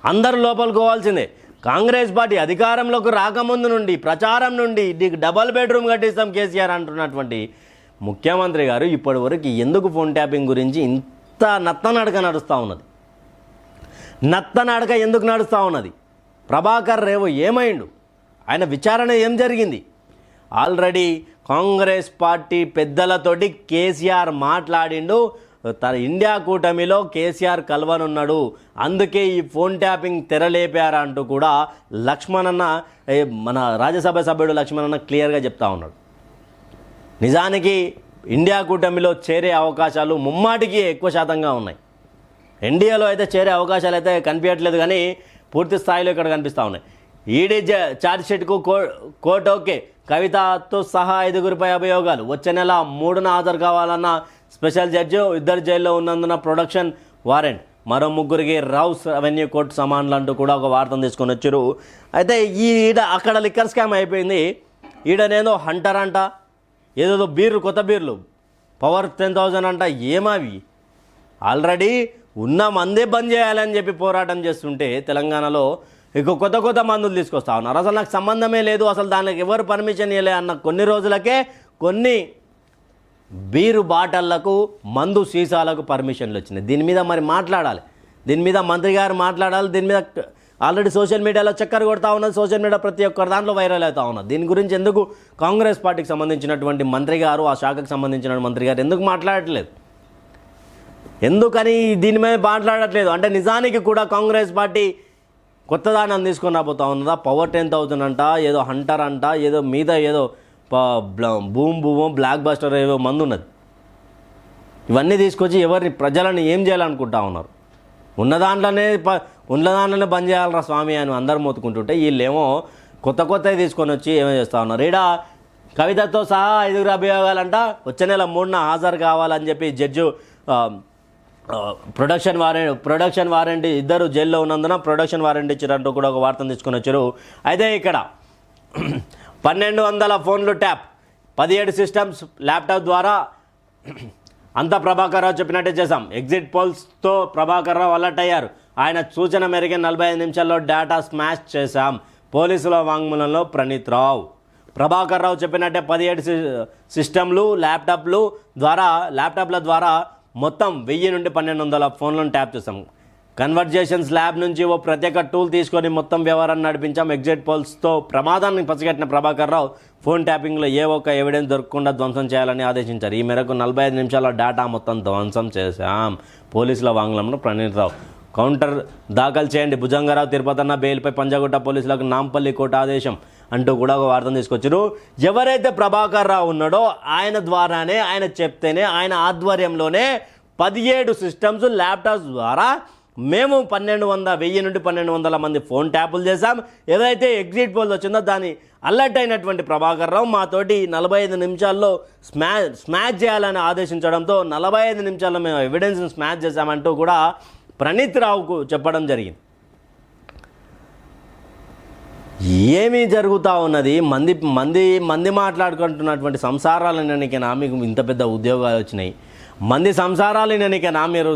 అందరూ లోపలికి పోవాల్సిందే. కాంగ్రెస్ పార్టీ అధికారంలోకి రాకముందు నుండి ప్రచారం నుండి నీకు డబల్ బెడ్రూమ్ కట్టిస్తాం కేసీఆర్ అంటున్నటువంటి ముఖ్యమంత్రి గారు ఇప్పటి వరకు ఎందుకు ఫోన్ ట్యాపింగ్ గురించి ఇంత నత్తనడక నడుస్తూ ఉన్నది? నత్తనడక ఎందుకు నడుస్తూ ఉన్నది? ప్రభాకర్ రేవు ఏమైండు? ఆయన విచారణ ఏం జరిగింది? ఆల్రెడీ కాంగ్రెస్ పార్టీ పెద్దలతోటి కేసీఆర్ మాట్లాడిండు. తన ఇండియా కూటమిలో కేసీఆర్ కలవనున్నాడు, అందుకే ఈ ఫోన్ ట్యాపింగ్ తెరలేపారంటూ కూడా లక్ష్మణన్న మన రాజ్యసభ సభ్యుడు లక్ష్మణన్న క్లియర్గా చెప్తా ఉన్నాడు. నిజానికి ఇండియా కూటమిలో చేరే అవకాశాలు ముమ్మాటికి ఎక్కువ శాతంగా ఉన్నాయి. ఎన్డీఏలో అయితే చేరే అవకాశాలు అయితే కనిపించట్లేదు, కానీ పూర్తి స్థాయిలో ఇక్కడ కనిపిస్తూ ఉన్నాయి. ఈడీ ఛార్జ్ షీట్కు కోర్టు ఓకే, కవితతో సహా 5గురిపై అభియోగాలు, వచ్చే నెల 3న హాజరు కావాలన్న స్పెషల్ జడ్జి, 2 జైల్లో ఉన్నందున ప్రొడక్షన్ వారెంట్, మరో 3గురికి రౌస్ అవెన్యూ కోర్టు సమాన్లు అంటూ కూడా ఒక వార్తను తీసుకొని వచ్చారు. అయితే అక్కడ లిక్కర్ స్కామ్ అయిపోయింది. ఈడనేదో హంటర్ అంట, ఏదో కొత్త బీర్లు పవర్ 10,000 అంట. ఏమవి? ఆల్రెడీ ఉన్న మందే బంద్ చేయాలని చెప్పి పోరాటం చేస్తుంటే తెలంగాణలో ఇక కొత్త మందులు తీసుకొస్తా ఉన్నారు. అసలు నాకు సంబంధమే లేదు, అసలు దానికి ఎవరు పర్మిషన్ ఇవ్వలే అన్న కొన్ని రోజులకే కొన్ని బీరు బాటళ్లకు, మందు సీసాలకు పర్మిషన్లు వచ్చినాయి. దీని మీద మరి మాట్లాడాలి, దీని మీద మంత్రి గారు మాట్లాడాలి. దీని మీద ఆల్రెడీ సోషల్ మీడియాలో చక్కర కొడతా ఉన్నది, సోషల్ మీడియా ప్రతి ఒక్కరి దాంట్లో వైరల్ అవుతా ఉన్నది. దీని గురించి ఎందుకు కాంగ్రెస్ పార్టీకి సంబంధించినటువంటి మంత్రి గారు, ఆ శాఖకు సంబంధించిన మంత్రి గారు ఎందుకు మాట్లాడట్లేదు? ఎందుకని దీని మీద మాట్లాడట్లేదు? అంటే నిజానికి కూడా కాంగ్రెస్ పార్టీ కొత్తదాన్ని తీసుకొని రాబోతా ఉన్నదా? పవర్ 10,000 అంట, ఏదో హంటర్ అంట, ఏదో మీద ఏదో బూమ్ బ్లాక్ బస్టర్ ఏదో మందు ఉన్నది. ఇవన్నీ తీసుకొచ్చి ప్రజలను ఏం చేయాలనుకుంటా ఉన్నారు? ఉన్న దాంట్లోనే బంద్ చేయాలరా స్వామి అని అందరూ మొత్తుకుంటుంటే వీళ్ళేమో కొత్తవి తీసుకొని వచ్చి ఏమో చేస్తూ ఉన్నారు. కవితతో సహా 5గురు అభియోగాలంట, వచ్చే నెల 3న హాజరు కావాలని చెప్పి జడ్జి ప్రొడక్షన్ వారెంట్ 2 జైల్లో ఉన్నందున ప్రొడక్షన్ వారెంట్ ఇచ్చారంటూ కూడా ఒక వార్తను తీసుకొని వచ్చారు. అయితే ఇక్కడ 1200 ఫోన్లు ట్యాప్, 17 సిస్టమ్స్ ల్యాప్టాప్ ద్వారా అంతా ప్రభాకర్ రావు చెప్పినట్టే చేశాం. ఎగ్జిట్ పోల్స్తో ప్రభాకర్ రావు అలర్ట్ అయ్యారు. ఆయన సూచన మేరకు 45 నిమిషాల్లో డేటా స్మాష్ చేశాం. పోలీసుల వాంగ్మూలంలో ప్రణీత్ రావు ప్రభాకర్ రావు చెప్పినట్టే 17 సిస్టమ్లు ల్యాప్టాప్ల ద్వారా మొత్తం 1000 నుండి 1200 ఫోన్లను ట్యాప్ చేశాం. కన్వర్జేషన్స్ ల్యాబ్ నుంచి ఓ ప్రత్యేక టూల్ తీసుకొని మొత్తం వ్యవహారాన్ని నడిపించాం. ఎగ్జిట్ పోల్స్తో ప్రమాదాన్ని పసిగట్టిన ప్రభాకర్ రావు ఫోన్ ట్యాపింగ్లో ఏ ఒక్క ఎవిడెన్స్ దొరకకుండా ధ్వంసం చేయాలని ఆదేశించారు. ఈ మేరకు 45 నిమిషాల డేటా మొత్తం ధ్వంసం చేశాం. పోలీసుల వాంగ్మూలంలో ప్రణీత్ రావు కౌంటర్ దాఖలు చేయండి. భుజంగరావు తిరుపతన్న బెయిల్పై పంజాగుట్ట పోలీసులకు నాంపల్లి కోర్టు ఆదేశం అంటూ కూడా ఒక వార్తను తీసుకొచ్చారు. ఎవరైతే ప్రభాకర్ రావు ఉన్నాడో ఆయన ద్వారానే, ఆయన చెప్తేనే, ఆయన ఆధ్వర్యంలోనే 17 సిస్టమ్స్ ల్యాప్టాప్స్ ద్వారా మేము 1000 నుండి 1200 మంది ఫోన్ ట్యాపులు చేశాం. ఏదైతే ఎగ్జిట్ పోల్ వచ్చిందో దాన్ని అలర్ట్ అయినటువంటి ప్రభాకర్ రావు మాతోటి 45 నిమిషాల్లో స్మాష్ చేయాలని ఆదేశించడంతో 45 నిమిషాల్లో మేము ఎవిడెన్స్ని స్మాష్ చేశామంటూ కూడా ప్రణీత్ రావుకు చెప్పడం జరిగింది. ఏమీ జరుగుతూ ఉన్నది? మంది మాట్లాడుకుంటున్నటువంటి సంసారాలనికైనా మీకు ఇంత పెద్ద ఉద్యోగాలు వచ్చినాయి. మంది సంసారాలనికైనా మీరు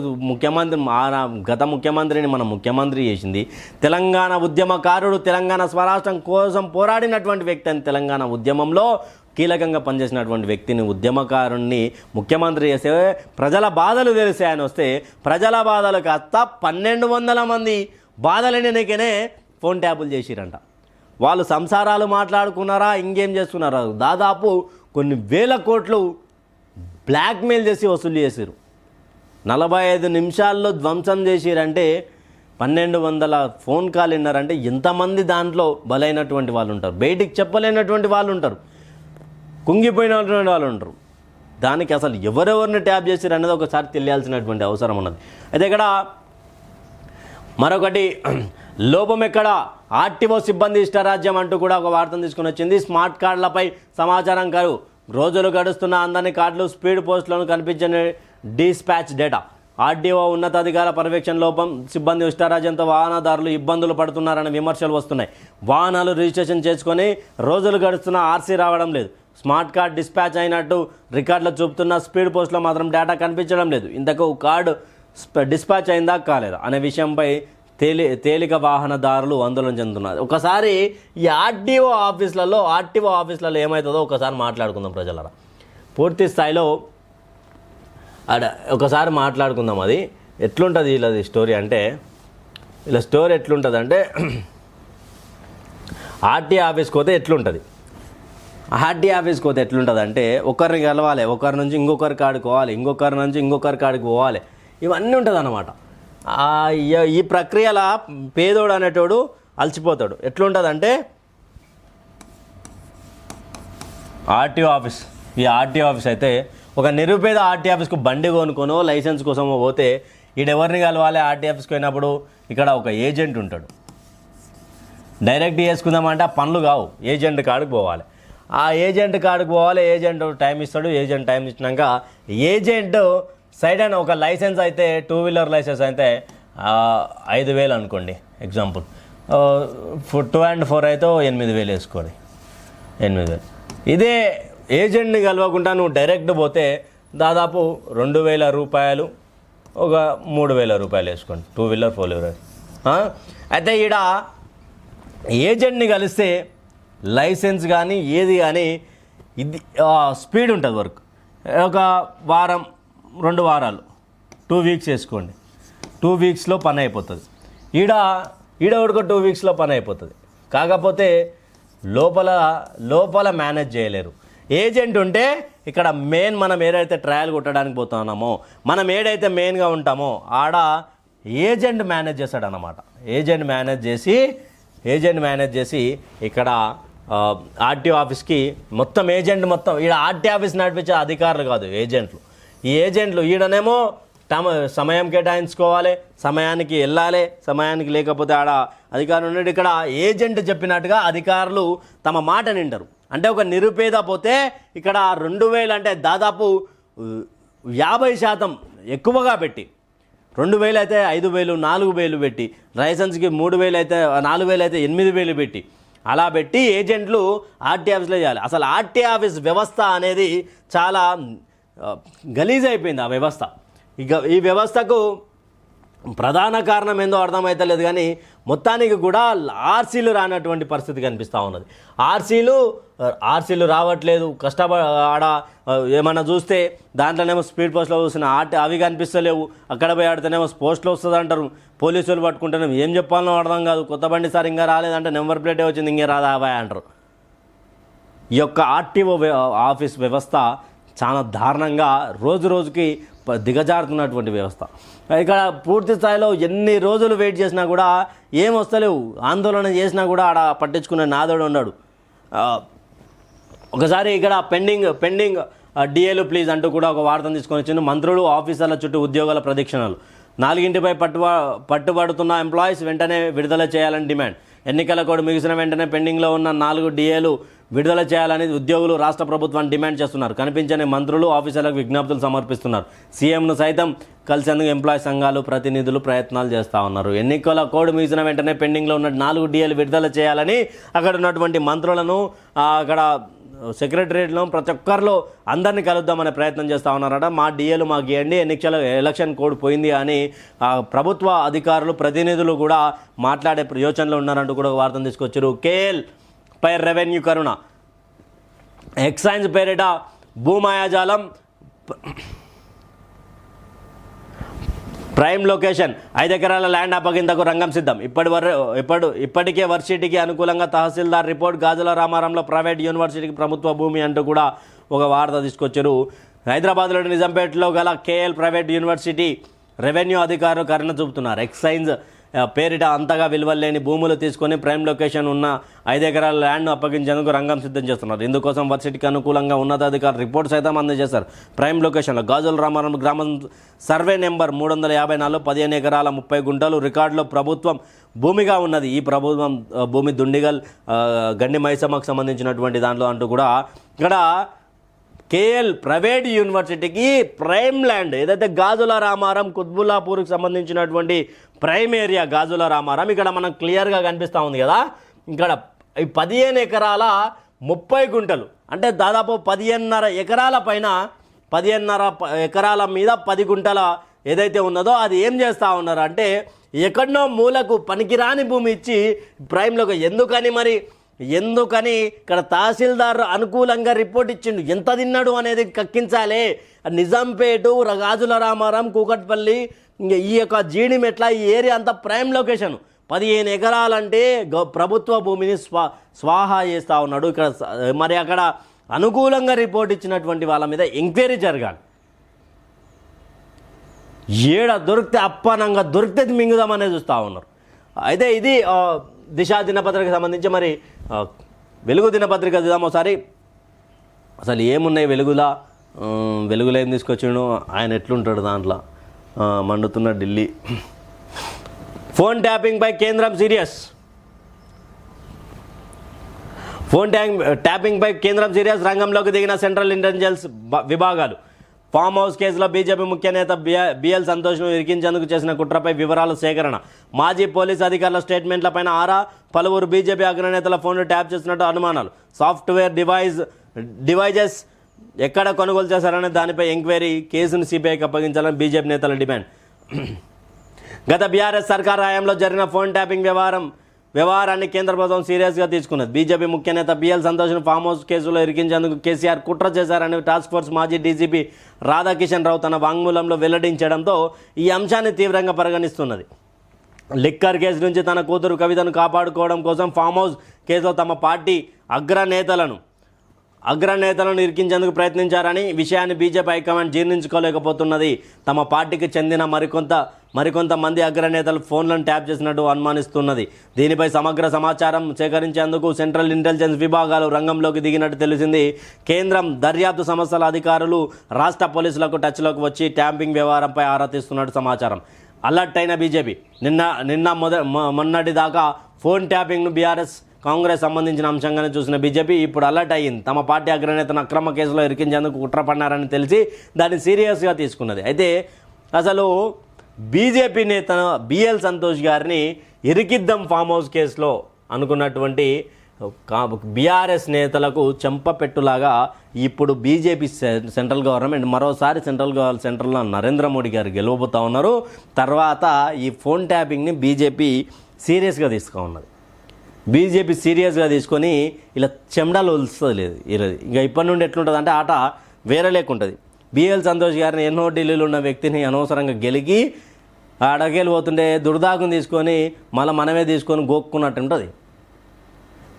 గత ముఖ్యమంత్రిని మనం ముఖ్యమంత్రి చేసింది. తెలంగాణ ఉద్యమకారుడు, తెలంగాణ స్వరాష్ట్రం కోసం పోరాడినటువంటి వ్యక్తి అని తెలంగాణ ఉద్యమంలో కీలకంగా పనిచేసినటువంటి వ్యక్తిని, ఉద్యమకారుణ్ణి ముఖ్యమంత్రి చేస్తే ప్రజల బాధలు తెలిసే ఆయన వస్తే ప్రజల బాధలు కాస్త 1200 మంది బాధలనికనే ఫోన్ ట్యాపులు చేసిరంట. వాళ్ళు సంసారాలు మాట్లాడుకున్నారా, ఇంకేం చేస్తున్నారా? దాదాపు కొన్ని వేల కోట్లు బ్లాక్మెయిల్ చేసి వసూలు చేసిరు. 45 నిమిషాల్లో ధ్వంసం చేసిరంటే 1200 ఫోన్ కాల్ విన్నారంటే ఎంతమంది దాంట్లో బలైనటువంటి వాళ్ళు ఉంటారు, బయటికి చెప్పలేనటువంటి వాళ్ళు ఉంటారు, కుంగిపోయినటువంటి వాళ్ళు ఉంటారు. దానికి అసలు ఎవరెవరిని ట్యాప్ చేసిరు అనేది ఒకసారి తెలియాల్సినటువంటి అవసరం ఉన్నది. అయితే ఇక్కడ మరొకటి లోపం ఎక్కడ, ఆర్టీఓ సిబ్బంది ఇష్టరాజ్యం అంటూ కూడా ఒక వార్తను తీసుకుని వచ్చింది. స్మార్ట్ కార్డులపై సమాచారం కరువు, రోజులు గడుస్తున్న అందని కార్డులు, స్పీడ్ పోస్టులను కనిపించని డిస్పాచ్ డేటా. ఆర్టీఓ ఉన్నతాధికార పర్యవేక్షణ లోపం, సిబ్బంది ఇష్టరాజ్యంతో వాహనదారులు ఇబ్బందులు పడుతున్నారనే విమర్శలు వస్తున్నాయి. వాహనాలు రిజిస్ట్రేషన్ చేసుకొని రోజులు గడుస్తున్న ఆర్సీ రావడం లేదు. స్మార్ట్ కార్డ్ డిస్పాచ్ అయినట్టు రికార్డులో చూపుతున్న స్పీడ్ పోస్ట్లో మాత్రం డేటా కనిపించడం లేదు. ఇంతకు కార్డు డిస్పాచ్ అయిందా కాలేదా అనే విషయంపై తేలిక వాహనదారులు ఆందోళన చెందుతున్నారు. ఒకసారి ఈ ఆర్టీఓ ఆఫీసులలో ఏమవుతుందో ఒకసారి మాట్లాడుకుందాం ప్రజలరా, పూర్తి స్థాయిలో ఒకసారి మాట్లాడుకుందాం. అది ఎట్లుంటుంది వీళ్ళది స్టోరీ అంటే, వీళ్ళ స్టోరీ ఎట్లుంటుంది అంటే, ఆర్టీఓ ఆఫీస్కి పోతే ఎట్లుంటుంది, అంటే ఒకరిని కలవాలి, ఒకరి నుంచి ఇంకొకరి కాడికి పోవాలి, ఇంకొకరి నుంచి ఇంకొకరి కాడికి పోవాలి, ఇవన్నీ ఉంటుంది అన్నమాట. ఈ ప్రక్రియల పేదోడు అనేటోడు అలసిపోతాడు. ఎట్లుంటుందంటే ఈ ఆర్టీఓ ఆఫీస్ అయితే ఒక నిరుపేద ఆర్టీఓ ఆఫీస్కు బండి కొనుక్కొనో లైసెన్స్ కోసమో పోతే ఈడెవరిని కలవాలి, ఆర్టీఓ ఆఫీస్కి పోయినప్పుడు ఇక్కడ ఒక ఏజెంట్ ఉంటాడు. డైరెక్ట్ చేసుకుందామంటే ఆ పనులు కావు, ఏజెంట్ కాడికి పోవాలి. ఏజెంట్ టైం ఇస్తాడు. ఏజెంట్ టైం ఇచ్చినాక ఏజెంట్ సైడ్ అయిన ఒక లైసెన్స్ అయితే 2 వీలర్ లైసెన్స్ అయితే 5,000 అనుకోండి ఎగ్జాంపుల్, 2 and 4 అయితే 8,000 వేసుకోండి, 8,000. ఇదే ఏజెంట్ని కలవకుండా నువ్వు డైరెక్ట్ పోతే దాదాపు 2,000 రూపాయలు, ఒక 3,000 రూపాయలు వేసుకోండి, 2 వీలర్ 4 వీలర్. అయితే ఈడ ఏజెంట్ని కలిస్తే లైసెన్స్ కానీ ఏది కానీ ఇది స్పీడ్ ఉంటుంది వర్క్. ఒక వారం 2 వారాలు 2 వీక్స్ వేసుకోండి, 2 వీక్స్లో పని అయిపోతుంది. ఈడ ఒక 2 వీక్స్లో పని అయిపోతుంది. కాకపోతే లోపల మేనేజ్ చేయలేరు. ఏజెంట్ ఉంటే ఇక్కడ మెయిన్ మనం ఏదైతే ట్రయల్ కొట్టడానికి పోతున్నామో, మనం ఏదైతే మెయిన్గా ఉంటామో ఆడ ఏజెంట్ మేనేజ్ చేస్తాడు అన్నమాట. ఏజెంట్ మేనేజ్ చేసి ఇక్కడ ఆర్టీఓ ఆఫీస్కి మొత్తం ఈడ ఆర్టీఓ ఆఫీస్ నడిపించే అధికారులు కాదు, ఏజెంట్లు. ఈ ఏజెంట్లు ఈడనేమో సమయం కేటాయించుకోవాలి, సమయానికి వెళ్ళాలి, సమయానికి లేకపోతే ఆడ అధికారులు ఉన్నాడు. ఇక్కడ ఏజెంట్ చెప్పినట్టుగా అధికారులు తమ మాట నింటారు. అంటే ఒక నిరుపేద పోతే ఇక్కడ 2,000 అంటే దాదాపు 50% ఎక్కువగా పెట్టి, 2,000 అయితే 5,000, 4,000 పెట్టి, లైసెన్స్కి 3,000 అయితే 4,000 అయితే 8,000 పెట్టి, అలా పెట్టి ఏజెంట్లు ఆర్టీఓ ఆఫీస్లో చేయాలి. అసలు ఆర్టీఓ ఆఫీస్ వ్యవస్థ అనేది చాలా గలీజ్ అయిపోయింది ఆ వ్యవస్థ. ఇక ఈ వ్యవస్థకు ప్రధాన కారణం ఏందో అర్థమైతలేదు, కానీ మొత్తానికి కూడా ఆర్సీలు రానటువంటి పరిస్థితి కనిపిస్తూ ఉన్నది. ఆర్సీలు రావట్లేదు. ఆడ ఏమన్నా చూస్తే దాంట్లోనేమో స్పీడ్ పోస్ట్లో చూసిన అవి కనిపిస్తలేవు. అక్కడ పోయి ఆడితేనేమో పోస్ట్లో వస్తుంది అంటారు, పోలీసులు పట్టుకుంటేనేమో ఏం చెప్పాలనో అర్థం కాదు. కొత్త బండి సార్ ఇంకా రాలేదంటే నెంబర్ ప్లేటే వచ్చింది, ఇంకా రాదా అబ్బాయి అంటారు. ఈ యొక్క ఆర్టీఓ ఆఫీస్ వ్యవస్థ చాలా దారుణంగా రోజుకి దిగజారుతున్నటువంటి వ్యవస్థ. ఇక్కడ పూర్తి స్థాయిలో ఎన్ని రోజులు వెయిట్ చేసినా కూడా ఏం వస్తలేవు, ఆందోళన చేసినా కూడా ఆడ పట్టించుకునే నాదోడు ఉన్నాడు. ఒకసారి ఇక్కడ పెండింగ్ డిఏలు ప్లీజ్ అంటూ కూడా ఒక వార్తను తీసుకొని వచ్చింది. మంత్రులు ఆఫీసర్ల చుట్టూ ఉద్యోగాల ప్రదక్షిణలు, 4ంటిపై పట్టుబడుతున్న ఎంప్లాయీస్ వెంటనే విడుదల చేయాలని డిమాండ్. ఎన్నికల కోడ్ ముగిసిన వెంటనే పెండింగ్లో ఉన్న 4 డిఏలు విడుదల చేయాలని ఉద్యోగులు రాష్ట్ర ప్రభుత్వాన్ని డిమాండ్ చేస్తున్నారు. కనిపించని మంత్రులు ఆఫీసర్లకు విజ్ఞప్తులు సమర్పిస్తున్నారు. సీఎంను సైతం కలిసేందుకు ఎంప్లాయీ సంఘాలు ప్రతినిధులు ప్రయత్నాలు చేస్తూ ఉన్నారు. ఎన్నికల కోడ్ ముగిసిన వెంటనే పెండింగ్లో ఉన్న 4 డిఏలు విడుదల చేయాలని అక్కడ ఉన్నటువంటి మంత్రులను, అక్కడ సెక్రటరియట్లో ప్రతి ఒక్కరిలో అందరినీ కలుద్దామనే ప్రయత్నం చేస్తూ ఉన్నారట. మా డిఏలు మాకు ఇవ్వండి, ఎలక్షన్ కోడ్ పోయింది అని ప్రభుత్వ అధికారులు ప్రతినిధులు కూడా మాట్లాడే యోచనలో ఉన్నారంటూ కూడా వార్తను తీసుకొచ్చారు. కేఎల్ పై రెవెన్యూ కరుణ, ఎక్సైజ్ పేరిట భూమాయాజాలం, ప్రైమ్ లొకేషన్, 5 ఎకరాల ల్యాండ్ అప్పగింతకు రంగం సిద్ధం. ఇప్పటికే వర్సిటీకి అనుకూలంగా తహసీల్దార్ రిపోర్ట్. గాజుల రామారంలో ప్రైవేట్ యూనివర్సిటీకి ప్రభుత్వ భూమి అంటూ కూడా ఒక వార్త తీసుకొచ్చారు. హైదరాబాద్లోని నిజాంపేటలో గల కేఎల్ ప్రైవేట్ యూనివర్సిటీ రెవెన్యూ అధికారులు కరుణ చూపుతున్నారు. ఎక్సైజ్ పేరిట అంతగా విలువలేని భూములు తీసుకొని ప్రైమ్ లొకేషన్ ఉన్న 5 ఎకరాల ల్యాండ్ను అప్పగించేందుకు రంగం సిద్ధం చేస్తున్నారు. ఇందుకోసం వర్సిటీకి అనుకూలంగా ఉన్నతాధికారులు రిపోర్ట్ సైతం అందజేశారు. ప్రైమ్ లొకేషన్లో గాజుల రామారం గ్రామం సర్వే నెంబర్ 354 15 ఎకరాల 30 గుంటలు రికార్డులో ప్రభుత్వం భూమిగా ఉన్నది. ఈ ప్రభుత్వం భూమి దుండిగల్ గండి మైసమ్మకు సంబంధించినటువంటి దాంట్లో అంటూ కూడా ఇక్కడ కేఎల్ ప్రైవేట్ యూనివర్సిటీకి ప్రైమ్ ల్యాండ్ ఏదైతే గాజుల రామారం కుత్బుల్లాపూర్కి సంబంధించినటువంటి ప్రైమ్ ఏరియా గాజుల రామారం ఇక్కడ మనకు క్లియర్గా కనిపిస్తూ ఉంది కదా. ఇక్కడ ఈ 15 ఎకరాల 30 గుంటలు అంటే దాదాపు 15.5 ఎకరాల పైన 15.5 ఎకరాల మీద 10 గుంటల ఏదైతే ఉన్నదో అది ఏం చేస్తూ ఉన్నారు అంటే ఎక్కడనో మూలకు పనికిరాని భూమి ఇచ్చి ప్రైమ్లోకి ఎందుకని ఇక్కడ తహసీల్దార్ అనుకూలంగా రిపోర్ట్ ఇచ్చిండు. ఎంత తిన్నాడు అనేది కక్కించాలి. నిజాంపేట గాజుల రామారం కూకట్పల్లి ఈ యొక్క జీడిమెట్ల ఈ ఏరియా అంతా ప్రైమ్ లొకేషన్ 15 ఎకరాలంటే ప్రభుత్వ భూమిని స్వాహా చేస్తూ ఉన్నాడు. ఇక్కడ మరి అక్కడ అనుకూలంగా రిపోర్ట్ ఇచ్చినటువంటి వాళ్ళ మీద ఎంక్వైరీ జరగాలి. దొరికితే అప్పనంగా దొరికితే మింగుదామనే చూస్తూ ఉన్నారు. అయితే ఇది దిశ దినపత్రికకు సంబంధించి మరి వెలుగు దినపత్రిక చూద్దాం ఒకసారి. అసలు ఏమున్నాయి వెలుగులో ఏం తీసుకొచ్చిండు, ఆయన ఎట్లుంటాడు దాంట్లో. మండుతున్న ఢిల్లీ. ఫోన్ ట్యాపింగ్పై కేంద్రం సీరియస్. ట్యాపింగ్పై కేంద్రం సీరియస్. రంగంలోకి దిగిన సెంట్రల్ ఇంటెలిజెన్స్ విభాగాలు. ఫామ్ హౌస్ కేసులో బీజేపీ ముఖ్య నేత బిఎల్ సంతోష్ను ఇరికించేందుకు చేసిన కుట్రపై వివరాల సేకరణ. మాజీ పోలీసు అధికారుల స్టేట్మెంట్లపైన ఆరా. పలువురు బీజేపీ అగ్రనేతల ఫోన్లు ట్యాప్ చేస్తున్నట్టు అనుమానాలు. సాఫ్ట్వేర్ డివైజెస్ ఎక్కడ కొనుగోలు చేశారనే దానిపై ఎంక్వైరీ. కేసును సిబిఐకి అప్పగించాలని బీజేపీ నేతల డిమాండ్. గత బీఆర్ఎస్ సర్కార్ హయాంలో జరిగిన ఫోన్ ట్యాపింగ్ వ్యవహారాన్ని కేంద్ర ప్రభుత్వం సీరియస్గా తీసుకున్నది. బీజేపీ ముఖ్య నేత బిఎల్ సంతోష్ను ఫామ్ హౌస్ కేసులో ఇరికించేందుకు కేసీఆర్ కుట్ర చేశారని టాస్క్ ఫోర్స్ మాజీ డీజీపీ రాధాకిషన్ రావు తన వాంగ్మూలంలో వెల్లడించడంతో ఈ అంశాన్ని తీవ్రంగా పరిగణిస్తున్నది. లిక్కర్ కేసు నుంచి తన కూతురు కవితను కాపాడుకోవడం కోసం ఫామ్ హౌస్ కేసులో తమ పార్టీ అగ్రనేతలను ఇరికించేందుకు ప్రయత్నించారని విషయాన్ని బీజేపీ హైకమాండ్ జీర్ణించుకోలేకపోతున్నది. తమ పార్టీకి చెందిన మరికొంతమంది అగ్రనేతలు ఫోన్లను ట్యాప్ చేసినట్టు అనుమానిస్తున్నది. దీనిపై సమగ్ర సమాచారం సేకరించేందుకు సెంట్రల్ ఇంటెలిజెన్స్ విభాగాలు రంగంలోకి దిగినట్టు తెలిసింది. కేంద్రం దర్యాప్తు సంస్థల అధికారులు రాష్ట్ర పోలీసులకు టచ్లోకి వచ్చి ట్యాపింగ్ వ్యవహారంపై ఆరా తీస్తున్నట్టు సమాచారం. అలర్ట్ అయిన బీజేపీ మొన్నటి దాకా ఫోన్ ట్యాపింగ్ను బీఆర్ఎస్ కాంగ్రెస్ సంబంధించిన అంశంగానే చూసిన బీజేపీ ఇప్పుడు అలర్ట్ అయ్యింది. తమ పార్టీ అగ్రనేతను అక్రమ కేసులో ఇరికించేందుకు కుట్ర పన్నారని తెలిసి దాన్ని సీరియస్గా తీసుకున్నది. అయితే అసలు బీజేపీ నేత బిఎల్ సంతోష్ గారిని ఇరికిద్దాం ఫామ్ హౌస్ కేసులో అనుకున్నటువంటి బీఆర్ఎస్ నేతలకు చెంపపెట్టులాగా ఇప్పుడు బీజేపీ సెంట్రల్ గవర్నమెంట్ మరోసారి సెంట్రల్లో నరేంద్ర మోడీ గారు గెలవబోతూ ఉన్నారు. తర్వాత ఈ ఫోన్ ట్యాపింగ్ని బీజేపీ సీరియస్గా తీసుకున్నది. బీజేపీ సీరియస్గా తీసుకొని ఇలా చెమడాలు వలుస్తుంది లేదు ఈరోజు. ఇంకా ఇప్పటి నుండి ఎట్లుంటుంది అంటే ఆట వేరే లేకుంటుంది. బిఎల్ సంతోష్ గారిని ఎన్నో ఢిల్లీలో ఉన్న వ్యక్తిని అనవసరంగా గెలికి అడగేలు పోతుంటే దుర్దాకుని తీసుకొని మళ్ళీ మనమే తీసుకొని గోక్కున్నట్టు ఉంటుంది.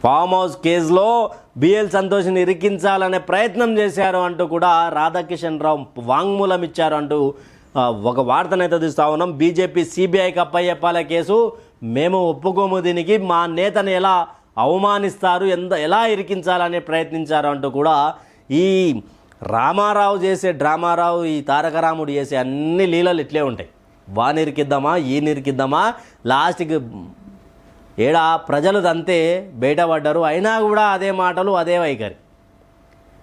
ఫామ్ హౌస్ కేసులో బిఎల్ సంతోష్ని ఇరికించాలనే ప్రయత్నం చేశారు అంటూ కూడా రాధాకిషన్ రావు వాంగ్మూలం ఇచ్చారు అంటూ ఒక వార్తనైతే తీస్తూ ఉన్నాం. బీజేపీ సిబిఐకి అప్పయ్యప్పాల కేసు మేము ఒప్పుకోము, దీనికి మా నేతను ఎలా అవమానిస్తారు, ఎలా ఇరికించాలని ప్రయత్నించారు అంటూ కూడా ఈ రామారావు చేసే డ్రామారావు, ఈ తారక రాముడు చేసే అన్ని లీలలు ఇట్లే ఉంటాయి. వాని ఇరికిద్దామా ఈయనిరికిద్దామా లాస్ట్కి ఏడా ప్రజలు అంతే బయటపడ్డారు. అయినా కూడా అదే మాటలు అదే వైఖరి.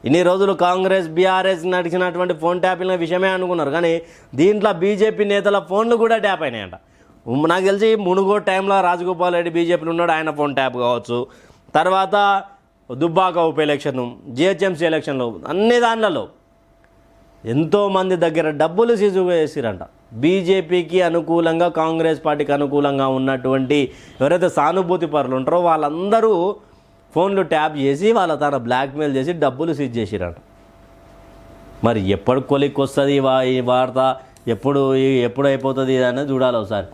ఇన్ని రోజులు కాంగ్రెస్ బీఆర్ఎస్ నడిచినటువంటి ఫోన్ ట్యాపింగ్ విషయమే అనుకున్నారు, కానీ దీంట్లో బీజేపీ నేతల ఫోన్లు కూడా ట్యాప్ అయినాయంట. నాకు తెలిసి మునుగోడు టైంలో రాజగోపాల్ రెడ్డి బీజేపీలో ఉన్నాడు, ఆయన ఫోన్ ట్యాప్ కావచ్చు. తర్వాత దుబ్బాక ఉప ఎలక్షన్, జిహెచ్ఎంసీ ఎలక్షన్లో అన్ని దాంట్లో ఎంతోమంది దగ్గర డబ్బులు సీజు చేసిరంట. బీజేపీకి అనుకూలంగా కాంగ్రెస్ పార్టీకి అనుకూలంగా ఉన్నటువంటి ఎవరైతే సానుభూతి పరులు ఉంటారో వాళ్ళందరూ ఫోన్లు ట్యాప్ చేసి వాళ్ళ తన బ్లాక్మెయిల్ చేసి డబ్బులు సీజ్ చేసిరంట. మరి ఎప్పుడు కొలిక్కి వస్తుంది ఈ వార్త, ఎప్పుడు అయిపోతుంది అనేది చూడాలి ఒకసారి.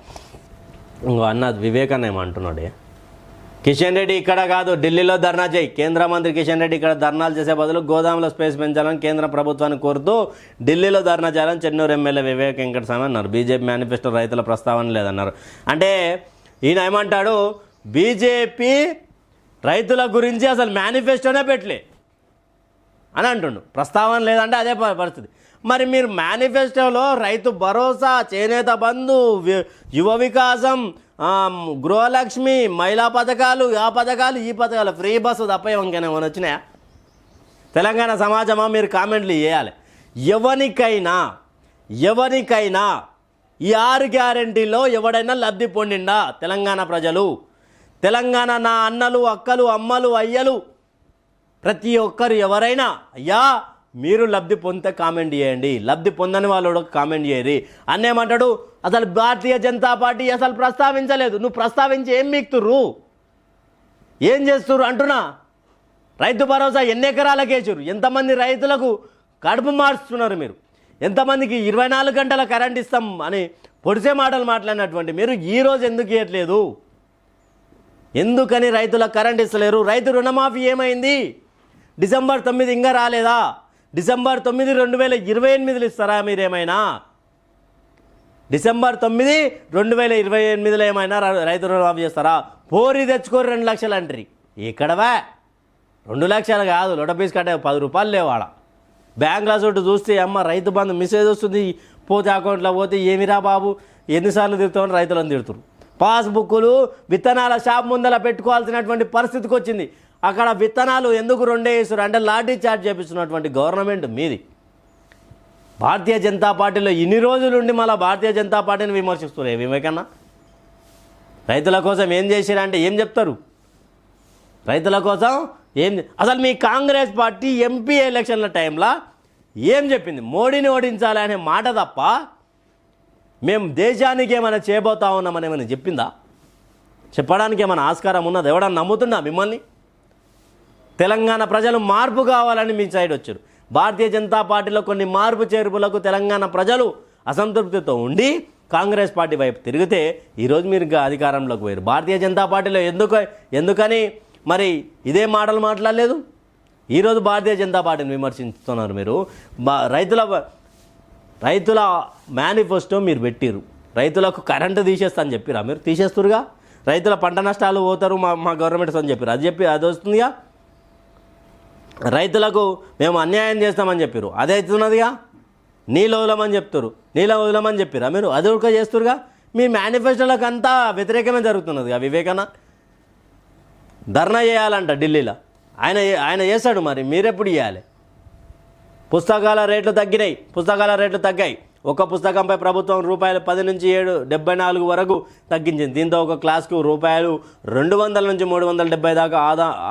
ఇంకో అన్న వివేకాన్న ఏమంటున్నాడే కిషన్ రెడ్డి ఇక్కడ కాదు, ఢిల్లీలో ధర్నా చేయి. కేంద్ర మంత్రి కిషన్ రెడ్డి ఇక్కడ ధర్నాలు చేసే బదులు గోదాములో స్పేస్ పెంచాలని కేంద్ర ప్రభుత్వాన్ని కోరుతూ ఢిల్లీలో ధర్నా చేయాలని చెన్నూరు ఎమ్మెల్యే వివేక్ వెంకటస్వామి అన్నారు. బీజేపీ మేనిఫెస్టో రైతుల ప్రస్తావన లేదన్నారు. అంటే ఈయన ఏమంటాడు, బీజేపీ రైతుల గురించి అసలు మేనిఫెస్టోనే పెట్టలే అని అంటుండు. ప్రస్తావన లేదంటే అదే పరిస్థితి. మరి మీరు మేనిఫెస్టోలో రైతు భరోసా, చేనేత బంధు, యువ వికాసం, గృహలక్ష్మి, మహిళా పథకాలు, ఆ పథకాలు ఈ పథకాలు, ఫ్రీ బస్సు తప్ప ఇంకేమైనా వచ్చినాయా? తెలంగాణ సమాజమా, మీరు కామెంట్లు చేయాలి. ఎవరికైనా ఈ 6 గ్యారెంటీలో ఎవడైనా లబ్ధి పొందిండా? తెలంగాణ ప్రజలు, తెలంగాణ నా అన్నలు, అక్కలు, అమ్మలు, అయ్యలు, ప్రతి ఒక్కరు ఎవరైనా అయ్యా మీరు లబ్ధి పొందితే కామెంట్ చేయండి, లబ్ధి పొందని వాళ్ళు కామెంట్ చేయరు. అన్నేమంటాడు, అసలు భారతీయ జనతా పార్టీ అసలు ప్రస్తావించలేదు. నువ్వు ప్రస్తావించి ఏం మీకుతుర్రు, ఏం చేస్తుర్రు అంటున్నా. రైతు భరోసా ఎన్ని ఎకరాలకు వేసారు? ఎంతమంది రైతులకు కడుపు మార్చుతున్నారు మీరు? ఎంతమందికి 24 గంటల కరెంట్ ఇస్తాం అని పొడిసే మాటలు మాట్లాడినటువంటి మీరు ఈరోజు ఎందుకు ఇవ్వట్లేదు? ఎందుకని రైతులకు కరెంట్ ఇస్తలేరు? రైతు రుణమాఫీ ఏమైంది? డిసెంబర్ 9 ఇంకా రాలేదా? డిసెంబర్ 9 2028 ఇస్తారా మీరేమైనా? డిసెంబర్ 9 2028లో ఏమైనా రైతు రుణమాఫీ చేస్తారా? పోరి తెచ్చుకోరు 2 లక్షలు అంటారు. ఎక్కడవా 2 లక్షలు కాదు, లొటపీస్ కట్టే 10 రూపాయలు లేవాడ. బ్యాంకుల చుట్టూ చూస్తే అమ్మ రైతు బంధు మెసేజ్ వస్తుంది, పోతే అకౌంట్లో పోతే ఏమిరా బాబు ఎన్నిసార్లు తిరుగుతామని రైతులను తిడుతున్నారు. పాస్బుక్కులు విత్తనాల షాప్ ముందర పెట్టుకోవాల్సినటువంటి పరిస్థితికి వచ్చింది. అక్కడ విత్తనాలు ఎందుకు 2 వేస్తారు అంటే లాఠీ చార్జ్ చేపిస్తున్నటువంటి గవర్నమెంట్ మీది. భారతీయ జనతా పార్టీలో ఇన్ని రోజులుండి మళ్ళీ భారతీయ జనతా పార్టీని విమర్శిస్తున్నారు. ఏమేకన్నా రైతుల కోసం ఏం చేశారంటే ఏం చెప్తారు? రైతుల కోసం ఏం అసలు మీ కాంగ్రెస్ పార్టీ ఎంపీ ఎలక్షన్ల టైంలో ఏం చెప్పింది? మోడీని ఓడించాలి అనే మాట తప్ప మేము దేశానికి ఏమైనా చేయబోతా ఉన్నామని ఏమైనా చెప్పిందా? చెప్పడానికి ఏమైనా ఆస్కారం ఉన్నది? ఎవడన్నా నమ్ముతున్నా మిమ్మల్ని? తెలంగాణ ప్రజలు మార్పు కావాలని మీ సైడ్ వచ్చారు. భారతీయ జనతా పార్టీలో కొన్ని మార్పు చేర్పులకు తెలంగాణ ప్రజలు అసంతృప్తితో ఉండి కాంగ్రెస్ పార్టీ వైపు తిరిగితే ఈరోజు మీరు అధికారంలోకి పోయారు. భారతీయ జనతా పార్టీలో ఎందుకని మరి ఇదే మాటలు మాట్లాడలేదు? ఈరోజు భారతీయ జనతా పార్టీని విమర్శిస్తున్నారు మీరు. రైతుల మేనిఫెస్టో మీరు పెట్టిరు. రైతులకు కరెంటు తీసేస్తా అని చెప్పిరా? మీరు తీసేస్తురుగా. రైతుల పంట నష్టాలు పోతారు మా గవర్నమెంట్ అని చెప్పారు. అది వస్తుందిగా. రైతులకు మేము అన్యాయం చేస్తామని చెప్పారు, అదే అవుతున్నదిగా. నీళ్ళు వదలమని చెప్తారు, నీళ్ళ వదలమని చెప్పారా మీరు? అది కూడా చేస్తురుగా. మీ మేనిఫెస్టోలకు అంతా వ్యతిరేకమే జరుగుతున్నదిగా. వివేకన్న ధర్నా చేయాలంట ఢిల్లీలో. ఆయన చేశాడు, మరి మీరెప్పుడు చేయాలి? పుస్తకాల రేట్లు తగ్గాయి. ఒక పుస్తకంపై ప్రభుత్వం రూపాయలు 10 నుంచి 74 వరకు తగ్గించింది. దీంతో ఒక క్లాస్కు రూపాయలు 200 నుంచి 370 దాకా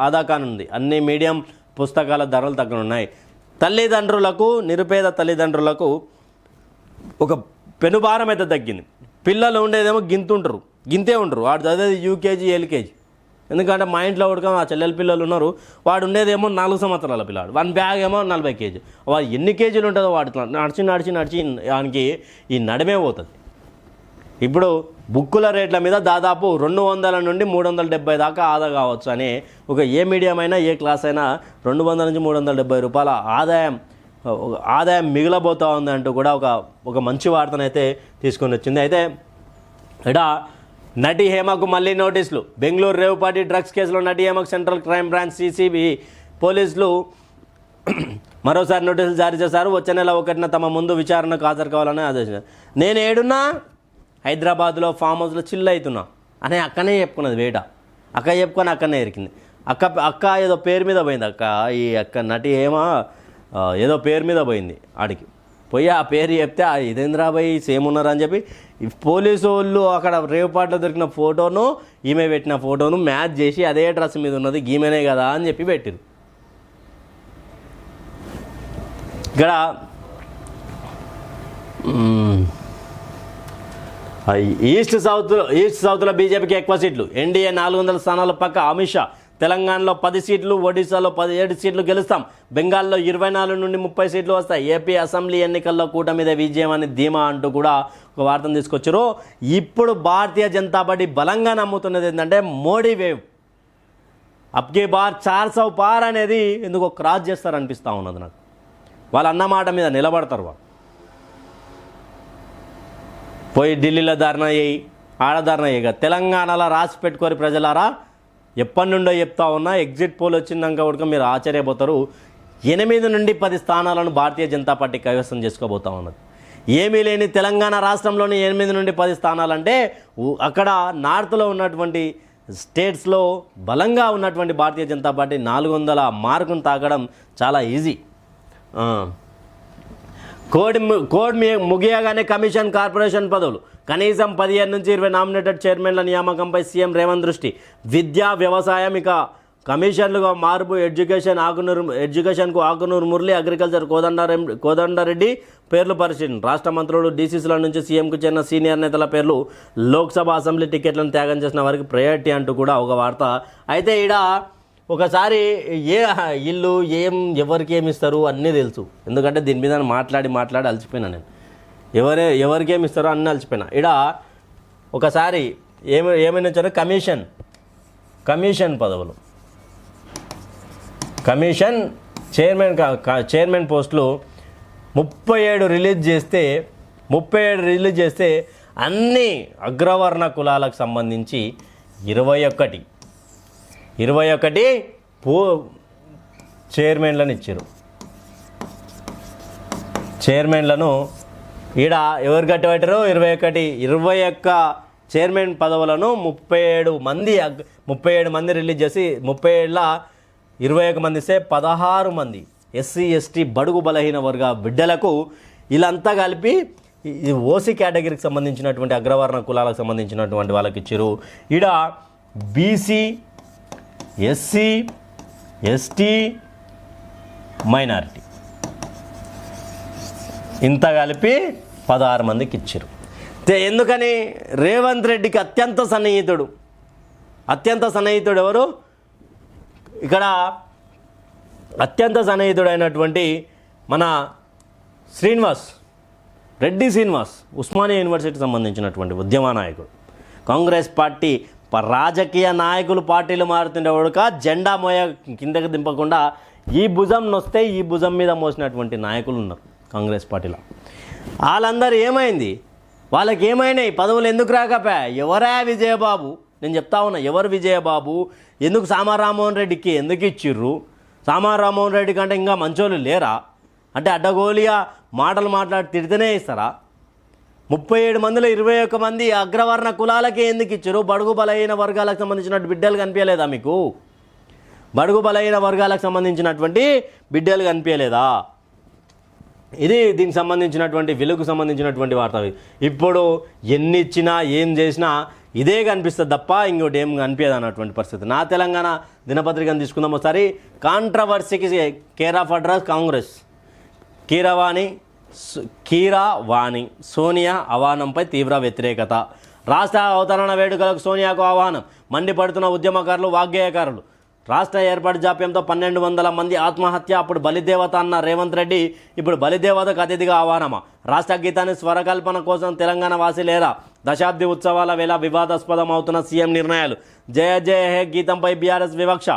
ఆదా కానుంది. అన్ని మీడియం పుస్తకాల ధరలు తగ్గనున్నాయి. నిరుపేద తల్లిదండ్రులకు ఒక పెనుభారం అయితే తగ్గింది. పిల్లలు ఉండేదేమో గింతే ఉంటారు. వాడు చదివేది యూకేజీ, ఎల్కేజీ. ఎందుకంటే మా ఇంట్లో ఉడక మా చెల్లెల పిల్లలు ఉన్నారు. వాడు ఉండేదేమో 4 సంవత్సరాల పిల్లాడు. 1 బ్యాగ్ ఏమో 40 కేజీ. వాడు ఎన్ని కేజీలు ఉంటుందో వాడు నడిచి వానికి ఈ నడమే పోతుంది. ఇప్పుడు బుక్కుల రేట్ల మీద దాదాపు 200 నుండి 370 దాకా ఆదా కావచ్చు అని ఒక ఏ మీడియం అయినా ఏ క్లాస్ అయినా 200 నుంచి 370 రూపాయల ఆదాయం మిగిలబోతూ ఉంది అంటూ కూడా ఒక మంచి వార్తనైతే తీసుకొని వచ్చింది. అయితే ఇక్కడ నటి హేమకు మళ్ళీ నోటీసులు. బెంగళూరు రేవుపాటి డ్రగ్స్ కేసులో నటి హేమకు సెంట్రల్ క్రైమ్ బ్రాంచ్ సిసిబి పోలీసులు మరోసారి నోటీసులు జారీ చేశారు. వచ్చే నెల 1న తమ ముందు విచారణకు హాజరు కావాలని ఆదేశించారు. నేను ఏడున్నా హైదరాబాద్లో ఫామ్ హౌస్లో చిల్ అవుతున్నా అని అక్కనే చెప్పుకున్నది. అక్క చెప్పుకొని అక్కనే ఎరికింది. అక్క ఏదో పేరు మీద పోయింది. అక్క నటి హేమ ఏదో పేరు మీద పోయింది. ఆడికి పోయి ఆ పేరు చెప్తే ఇదేంద్రాబాయి సేమ్ ఉన్నారు అని చెప్పి పోలీసు వాళ్ళు అక్కడ రేవుపాట్లో దొరికిన ఫోటోను ఈమె పెట్టిన ఫోటోను మ్యాచ్ చేసి అదే డ్రెస్ మీద ఉన్నది ఈమెనే కదా అని చెప్పి పెట్టిరు. ఇక్కడ ఈస్ట్ సౌత్లో బీజేపీకి ఎక్కువ సీట్లు. ఎన్డీఏ 400 స్థానాల పక్క అమిత్ షా. తెలంగాణలో 10 సీట్లు, ఒడిశాలో 17 సీట్లు గెలుస్తాం. బెంగాల్లో 24 నుండి 30 సీట్లు వస్తాయి. ఏపీ అసెంబ్లీ ఎన్నికల్లో కూటమిదే విజయం అని ధీమా అంటూ కూడా ఒక వార్తను తీసుకొచ్చారు. ఇప్పుడు భారతీయ జనతా పార్టీ బలంగా నమ్ముతున్నది ఏంటంటే మోడీ వేవ్. అబ్కే బార్ 400 పార్ అనేది ఎందుకో క్రాస్ చేస్తారనిపిస్తూ ఉన్నది నాకు. వాళ్ళు అన్నమాట మీద నిలబడతారు. వాళ్ళు పోయి ఢిల్లీలో ధర్నా చేయి, ఆడధర్నా చేయగా తెలంగాణలో రాసి పెట్టుకోరు ప్రజలారా. ఎప్పటి నుండో చెప్తా ఉన్నా, ఎగ్జిట్ పోల్ వచ్చిందాక కూడా మీరు ఆశ్చర్యపోతారు. 8 నుండి 10 స్థానాలను భారతీయ జనతా పార్టీ కైవసం చేసుకోబోతా ఉన్నది. ఏమీ లేని తెలంగాణ రాష్ట్రంలోని 8 నుండి 10 స్థానాలంటే అక్కడ నార్త్లో ఉన్నటువంటి స్టేట్స్లో బలంగా ఉన్నటువంటి భారతీయ జనతా పార్టీ 400 మార్కును తాకడం చాలా ఈజీ. కోడ్ ముగియగానే కమిషన్ కార్పొరేషన్ పదవులు కనీసం 15 నుంచి 20 నామినేటెడ్ చైర్మన్ల నియామకంపై సీఎం రేవంత్ దృష్టి. విద్యా, వ్యవసాయం, ఇక కమిషన్లుగా మార్పు, ఎడ్యుకేషన్కు ఆకునూరు మురళి, అగ్రికల్చర్ కోదండారెడ్డి పేర్లు పరిశీలన. రాష్ట్ర మంత్రులు, డీసీసీల నుంచి సీఎంకు చెందిన సీనియర్ నేతల పేర్లు, లోక్సభ, అసెంబ్లీ టికెట్లను త్యాగం చేసిన వారికి ప్రయారిటీ అంటూ కూడా ఒక వార్త. అయితే ఈడ ఒకసారి ఇల్లు ఎవరికి ఏమి ఇస్తారు అన్నీ తెలుసు. ఎందుకంటే దీని మీద మాట్లాడి అలసిపోయినా నేను. ఎవరికి ఏమి ఇస్తారో అన్నీ అలసిపోయినా. ఈడ ఒకసారి ఏమైనా ఇచ్చారో కమిషన్ పదవులు, కమిషన్ చైర్మన్ పోస్టులు 37 రిలీజ్ చేస్తే అన్ని అగ్రవర్ణ కులాలకు సంబంధించి 21 చైర్మన్లను ఇచ్చారు. చైర్మన్లను ఈడ ఎవరు కట్టబెట్టారు? 21 చైర్మన్ పదవులను 37 మంది రిలీజ్ చేసి 37ల 21 మంది ఇస్తే 16 మంది ఎస్సీ ఎస్టీ బడుగు బలహీన వర్గ బిడ్డలకు వీళ్ళంతా కలిపి ఓసీ కేటగిరీకి సంబంధించినటువంటి అగ్రవర్ణ కులాలకు సంబంధించినటువంటి వాళ్ళకి ఇచ్చారు. ఈడ బీసీ, ఎస్సీ, ఎస్టీ, మైనారిటీ ఇంత కలిపి 16 మందికి ఇచ్చారు. ఎందుకని? రేవంత్ రెడ్డికి అత్యంత సన్నిహితుడు ఎవరు? ఇక్కడ అత్యంత సన్నిహితుడైనటువంటి మన రెడ్డి శ్రీనివాస్, ఉస్మానియా యూనివర్సిటీకి సంబంధించినటువంటి ఉద్యమ నాయకుడు. కాంగ్రెస్ పార్టీ రాజకీయ నాయకులు పార్టీలు మారుతుండేవాడుక జెండా మోయ కిందకి దింపకుండా ఈ భుజం నొస్తే ఈ భుజం మీద మోసినటువంటి నాయకులు ఉన్నారు కాంగ్రెస్ పార్టీలో. వాళ్ళందరూ ఏమైంది? వాళ్ళకి ఏమైనాయి? పదవులు ఎందుకు రాకపోయా? ఎవరా విజయబాబు? నేను చెప్తా ఉన్నా, ఎవరు విజయబాబు? ఎందుకు సామారామోహన్ రెడ్డికి ఎందుకు ఇచ్చిర్రు? సామారామోహన్ రెడ్డి కంటే ఇంకా మంచోళ్ళు లేరా? అంటే అడ్డగోలిగా మాటలు మాట్లాడి తిడితేనే ఇస్తారా? 37 మందిలో 21 మంది అగ్రవర్ణ కులాలకే ఎందుకు ఇచ్చారు? బడుగు బలహీన వర్గాలకు సంబంధించినటువంటి బిడ్డలు కనిపించలేదా మీకు? బడుగు బలహీన వర్గాలకు సంబంధించినటువంటి బిడ్డలు కనిపించలేదా? ఇది దీనికి సంబంధించినటువంటి వెలుగుకు సంబంధించినటువంటి వార్త. ఇప్పుడు ఎన్ని ఇచ్చినా ఏం చేసినా ఇదే కనిపిస్తుంది తప్ప ఇంకోటి ఏం కనిపించదు అన్నటువంటి పరిస్థితి. నా తెలంగాణ దినపత్రికను తీసుకుందాం ఒకసారి. కాంట్రవర్సీకి care of address Congress. Keeravani Sonia ఆహ్వానంపై తీవ్ర వ్యతిరేకత. రాష్ట్ర అవతరణ వేడుకలకు సోనియాకు ఆహ్వానం. మండిపడుతున్న ఉద్యమకారులు, వాగ్గేయకారులు. రాష్ట్ర ఏర్పాటు జాప్యంతో 1200 మంది ఆత్మహత్య. అప్పుడు బలిదేవత అన్న రేవంత్ రెడ్డి ఇప్పుడు బలిదేవతకు అతిథిగా ఆహ్వానమా? రాష్ట్ర గీతాన్ని స్వరకల్పన కోసం తెలంగాణ వాసీలేరా? దశాబ్ది ఉత్సవాల వేళ వివాదాస్పదం అవుతున్న సీఎం నిర్ణయాలు. జయ జయ హే గీతంపై బీఆర్ఎస్ వివక్ష.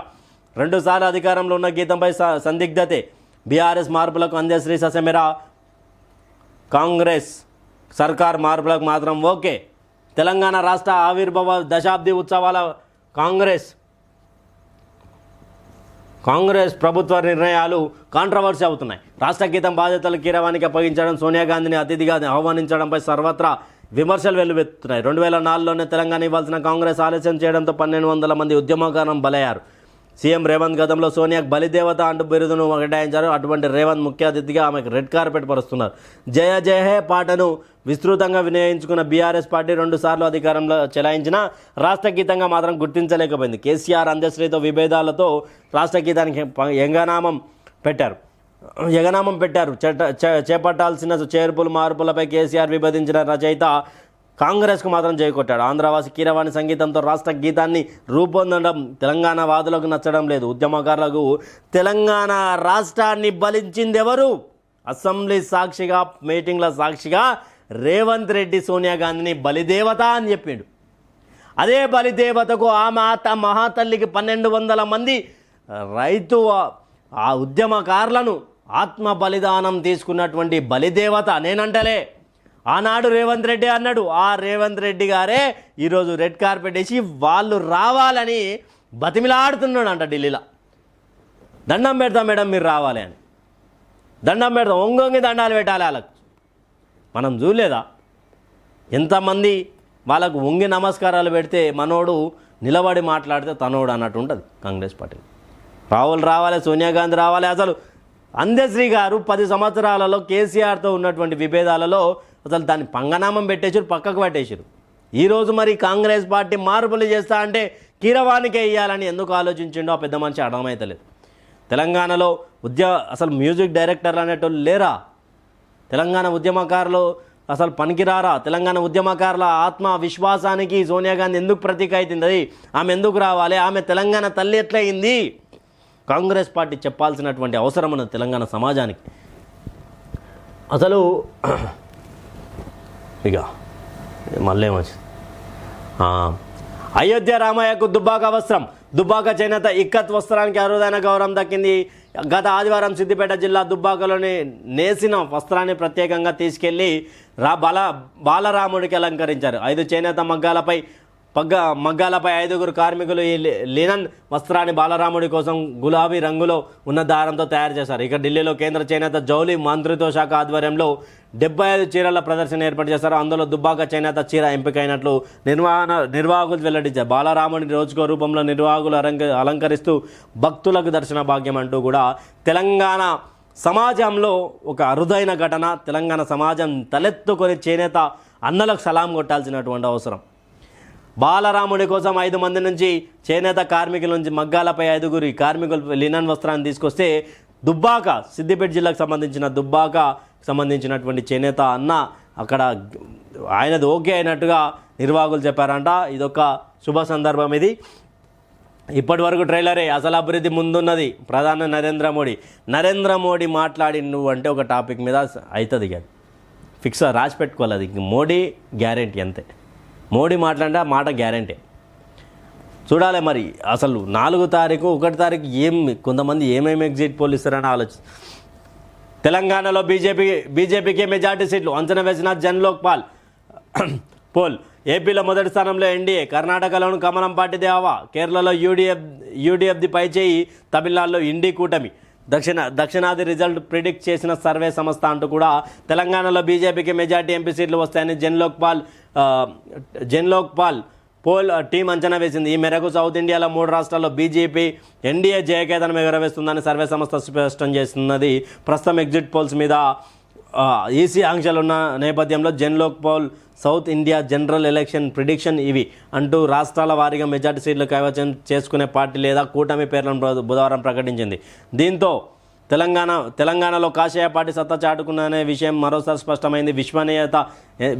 2 సార్లు అధికారంలో ఉన్న గీతంపై సందిగ్ధతే. బీఆర్ఎస్ మార్పులకు అందశ్రీ ససెమెరా. కాంగ్రెస్ సర్కార్ మార్పులకు మాత్రం ఓకే. తెలంగాణ రాష్ట్ర ఆవిర్భావ దశాబ్ది ఉత్సవాల కాంగ్రెస్ ప్రభుత్వ నిర్ణయాలు కాంట్రవర్సీ అవుతున్నాయి. రాష్ట్ర గీతం బాధ్యతలు కీరవానికి అప్పగించడం, సోనియా గాంధీని అతిథిగా ఆహ్వానించడంపై సర్వత్రా విమర్శలు వెల్లువెత్తుతున్నాయి. 2004లోనే తెలంగాణ ఇవ్వాల్సిన కాంగ్రెస్ ఆలస్యం చేయడంతో 1200 మంది ఉద్యమకారం బలయ్యారు. సీఎం రేవంత్ గతంలో సోనియాకు బలిదేవత అంటూ బిరుదును కేటాయించారు. అటువంటి రేవంత్ ముఖ్య అతిథిగా ఆమెకు రెడ్ కార్పెట్ పరుస్తున్నారు. జయ జయ హే పాటను విస్తృతంగా వినియోగించుకున్న బీఆర్ఎస్ పార్టీ 2 సార్లు అధికారంలో చెలాయించిన రాష్ట్ర గీతంగా మాత్రం గుర్తించలేకపోయింది. కేసీఆర్ అందశ్రీతో విభేదాలతో రాష్ట్ర గీతానికి ఎగనామం పెట్టారు. చేపట్టాల్సిన చేర్పులు మార్పులపై కేసీఆర్ విభేదించిన రచయిత కాంగ్రెస్కు మాత్రం జయకొట్టాడు. ఆంధ్రవాసి కీరవాణి సంగీతంతో రాష్ట్ర గీతాన్ని రూపొందడం తెలంగాణ వాదులకు నచ్చడం లేదు. ఉద్యమకారులకు తెలంగాణ రాష్ట్రాన్ని బలించింది ఎవరు? అసెంబ్లీ సాక్షిగా, మీటింగ్ల సాక్షిగా రేవంత్ రెడ్డి సోనియా గాంధీని బలిదేవత అని చెప్పిండు. అదే బలిదేవతకు ఆ మహాతల్లికి 1200 మంది రైతు ఆ ఉద్యమకారులను ఆత్మ బలిదానం తీసుకున్నటువంటి బలిదేవత నేనంటలే. ఆనాడు రేవంత్ రెడ్డి అన్నాడు. ఆ రేవంత్ రెడ్డి గారే ఈరోజు రెడ్ కార్పెట్ వేసి వాళ్ళు రావాలని బతిమిలాడుతున్నాడు అంట ఢిల్లీలో. దండం పెడతాం మేడం మీరు రావాలి అని, దండం పెడతాం, ఒంగొంగి దండాలు పెట్టాలి వాళ్ళకు. మనం చూడలేదా ఎంతమంది వాళ్ళకు వంగి నమస్కారాలు పెడితే మనోడు నిలబడి మాట్లాడితే తనోడు అన్నట్టు ఉంటుంది కాంగ్రెస్ పార్టీ. రాహుల్ రావాలి, సోనియా గాంధీ రావాలి. అసలు అందశ్రీ గారు 10 సంవత్సరాలలో కేసీఆర్తో ఉన్నటువంటి విభేదాలలో అసలు దాన్ని పంగనామం పెట్టేసారు, పక్కకు పెట్టేసారు. ఈరోజు మరి కాంగ్రెస్ పార్టీ మార్పులు చేస్తా అంటే కీరవానికే ఇవ్వాలని ఎందుకు ఆలోచించిండో ఆ పెద్ద మనిషి అర్థమవుతలేదు. తెలంగాణలో అసలు మ్యూజిక్ డైరెక్టర్లు అనేటోళ్ళు లేరా? తెలంగాణ ఉద్యమకారులు అసలు పనికిరారా? తెలంగాణ ఉద్యమకారుల ఆత్మ విశ్వాసానికి సోనియా గాంధీ ఎందుకు ప్రతీక అవుతుంది? ఆమె ఎందుకు రావాలి? ఆమె తెలంగాణ తల్లి ఎట్లయింది? కాంగ్రెస్ పార్టీ చెప్పాల్సినటువంటి అవసరం ఉన్నది తెలంగాణ సమాజానికి. అసలు ఇక మళ్ళీ ఏమొచ్చింది, అయోధ్య రామయ్యకు దుబ్బాక వస్త్రం, దుబ్బాక చేనేత ఇక్కత్ వస్త్రానికి అరుదైన గౌరవం దక్కింది. గత ఆదివారం సిద్దిపేట జిల్లా దుబ్బాకలోని నేసిన వస్త్రాన్ని ప్రత్యేకంగా తీసుకెళ్లి బాలరాముడికి అలంకరించారు. 5 చేనేత మగ్గాలపై 5గురు కార్మికులు ఈ లినన్ వస్త్రాన్ని బాలరాముడి కోసం గులాబీ రంగులో ఉన్న దారంతో తయారు చేశారు. ఇక ఢిల్లీలో కేంద్ర చేనేత జౌలి మంత్రిత్వ శాఖ ఆధ్వర్యంలో 75 చీరల ప్రదర్శన ఏర్పాటు చేశారు. అందులో దుబ్బాక చేనేత చీర ఎంపికైనట్లు నిర్వాహకులు వెల్లడించారు. బాలరాముడిని రోజుకో రూపంలో నిర్వాహకులు అలంకరిస్తూ భక్తులకు దర్శన భాగ్యం అంటూ కూడా తెలంగాణ సమాజంలో ఒక అరుదైన ఘటన. తెలంగాణ సమాజం తలెత్తుకొని చేనేత అన్నలకు సలాం కొట్టాల్సినటువంటి అవసరం. బాలరాముడి కోసం 5 మంది నుంచి చేనేత కార్మికుల నుంచి మగ్గాలపై 5గురు కార్మికులు లినన్ వస్త్రాన్ని తీసుకొస్తే దుబ్బాక సిద్దిపేట జిల్లాకు సంబంధించినటువంటి చేనేత అన్న అక్కడ ఆయనది ఓకే అయినట్టుగా నిర్వాహకులు చెప్పారంట. ఇదొక శుభ సందర్భం. ఇది ఇప్పటి వరకు ట్రైలరే, అసలు అభివృద్ధి ముందున్నది ప్రధాని నరేంద్ర మోడీ మాట్లాడి నువ్వు అంటే ఒక టాపిక్ మీద అవుతుంది. ఇక ఫిక్స్ రాసి పెట్టుకోవాలి. అది మోడీ గ్యారెంటీ అంతే. మోడీ మాట్లాడితే ఆ మాట గ్యారెంటీ. చూడాలి మరి అసలు 4 తారీఖు 1 తారీఖు కొంతమంది ఏమేమి ఎగ్జిట్ పోల్ ఇస్తారని ఆలోచన. తెలంగాణలో బీజేపీకి మెజార్టీ సీట్లు అంచనా వేసిన జన్లోక్ పోల్. ఏపీలో మొదటి స్థానంలో ఎన్డీఏ, కర్ణాటకలోను కమలం పార్టీదే హవా, కేరళలో యూడీఎఫ్ది పైచేయి, తమిళనాడులో ఇండి కూటమి. దక్షిణాది రిజల్ట్ ప్రిడిక్ట్ చేసిన సర్వే సంస్థ అంటూ కూడా తెలంగాణలో బీజేపీకి మెజార్టీ ఎంపీ సీట్లు వస్తాయని జన్లోక్ పాల్ పోల్ టీం అంచనా వేసింది. ఈ మేరకు సౌత్ ఇండియాలో 3 రాష్ట్రాల్లో బీజేపీ ఎన్డీఏ జయకేతనం ఎగరవేస్తుందని సర్వే సంస్థ స్పష్టం చేస్తున్నది. ప్రస్తుతం ఎగ్జిట్ పోల్స్ మీద ఈసీ ఆంక్షలున్న నేపథ్యంలో Janlok poll south India general election prediction ఇవి అంటూ రాష్ట్రాల వారీగా మెజార్టీ సీట్లు కైవసం చేసుకునే పార్టీ లేదా కూటమి పేర్లను బుధవారం ప్రకటించింది. దీంతో తెలంగాణలో కాషాయ పార్టీ సత్తా చాటుకున్ననే విషయం మరోసారి స్పష్టమైంది.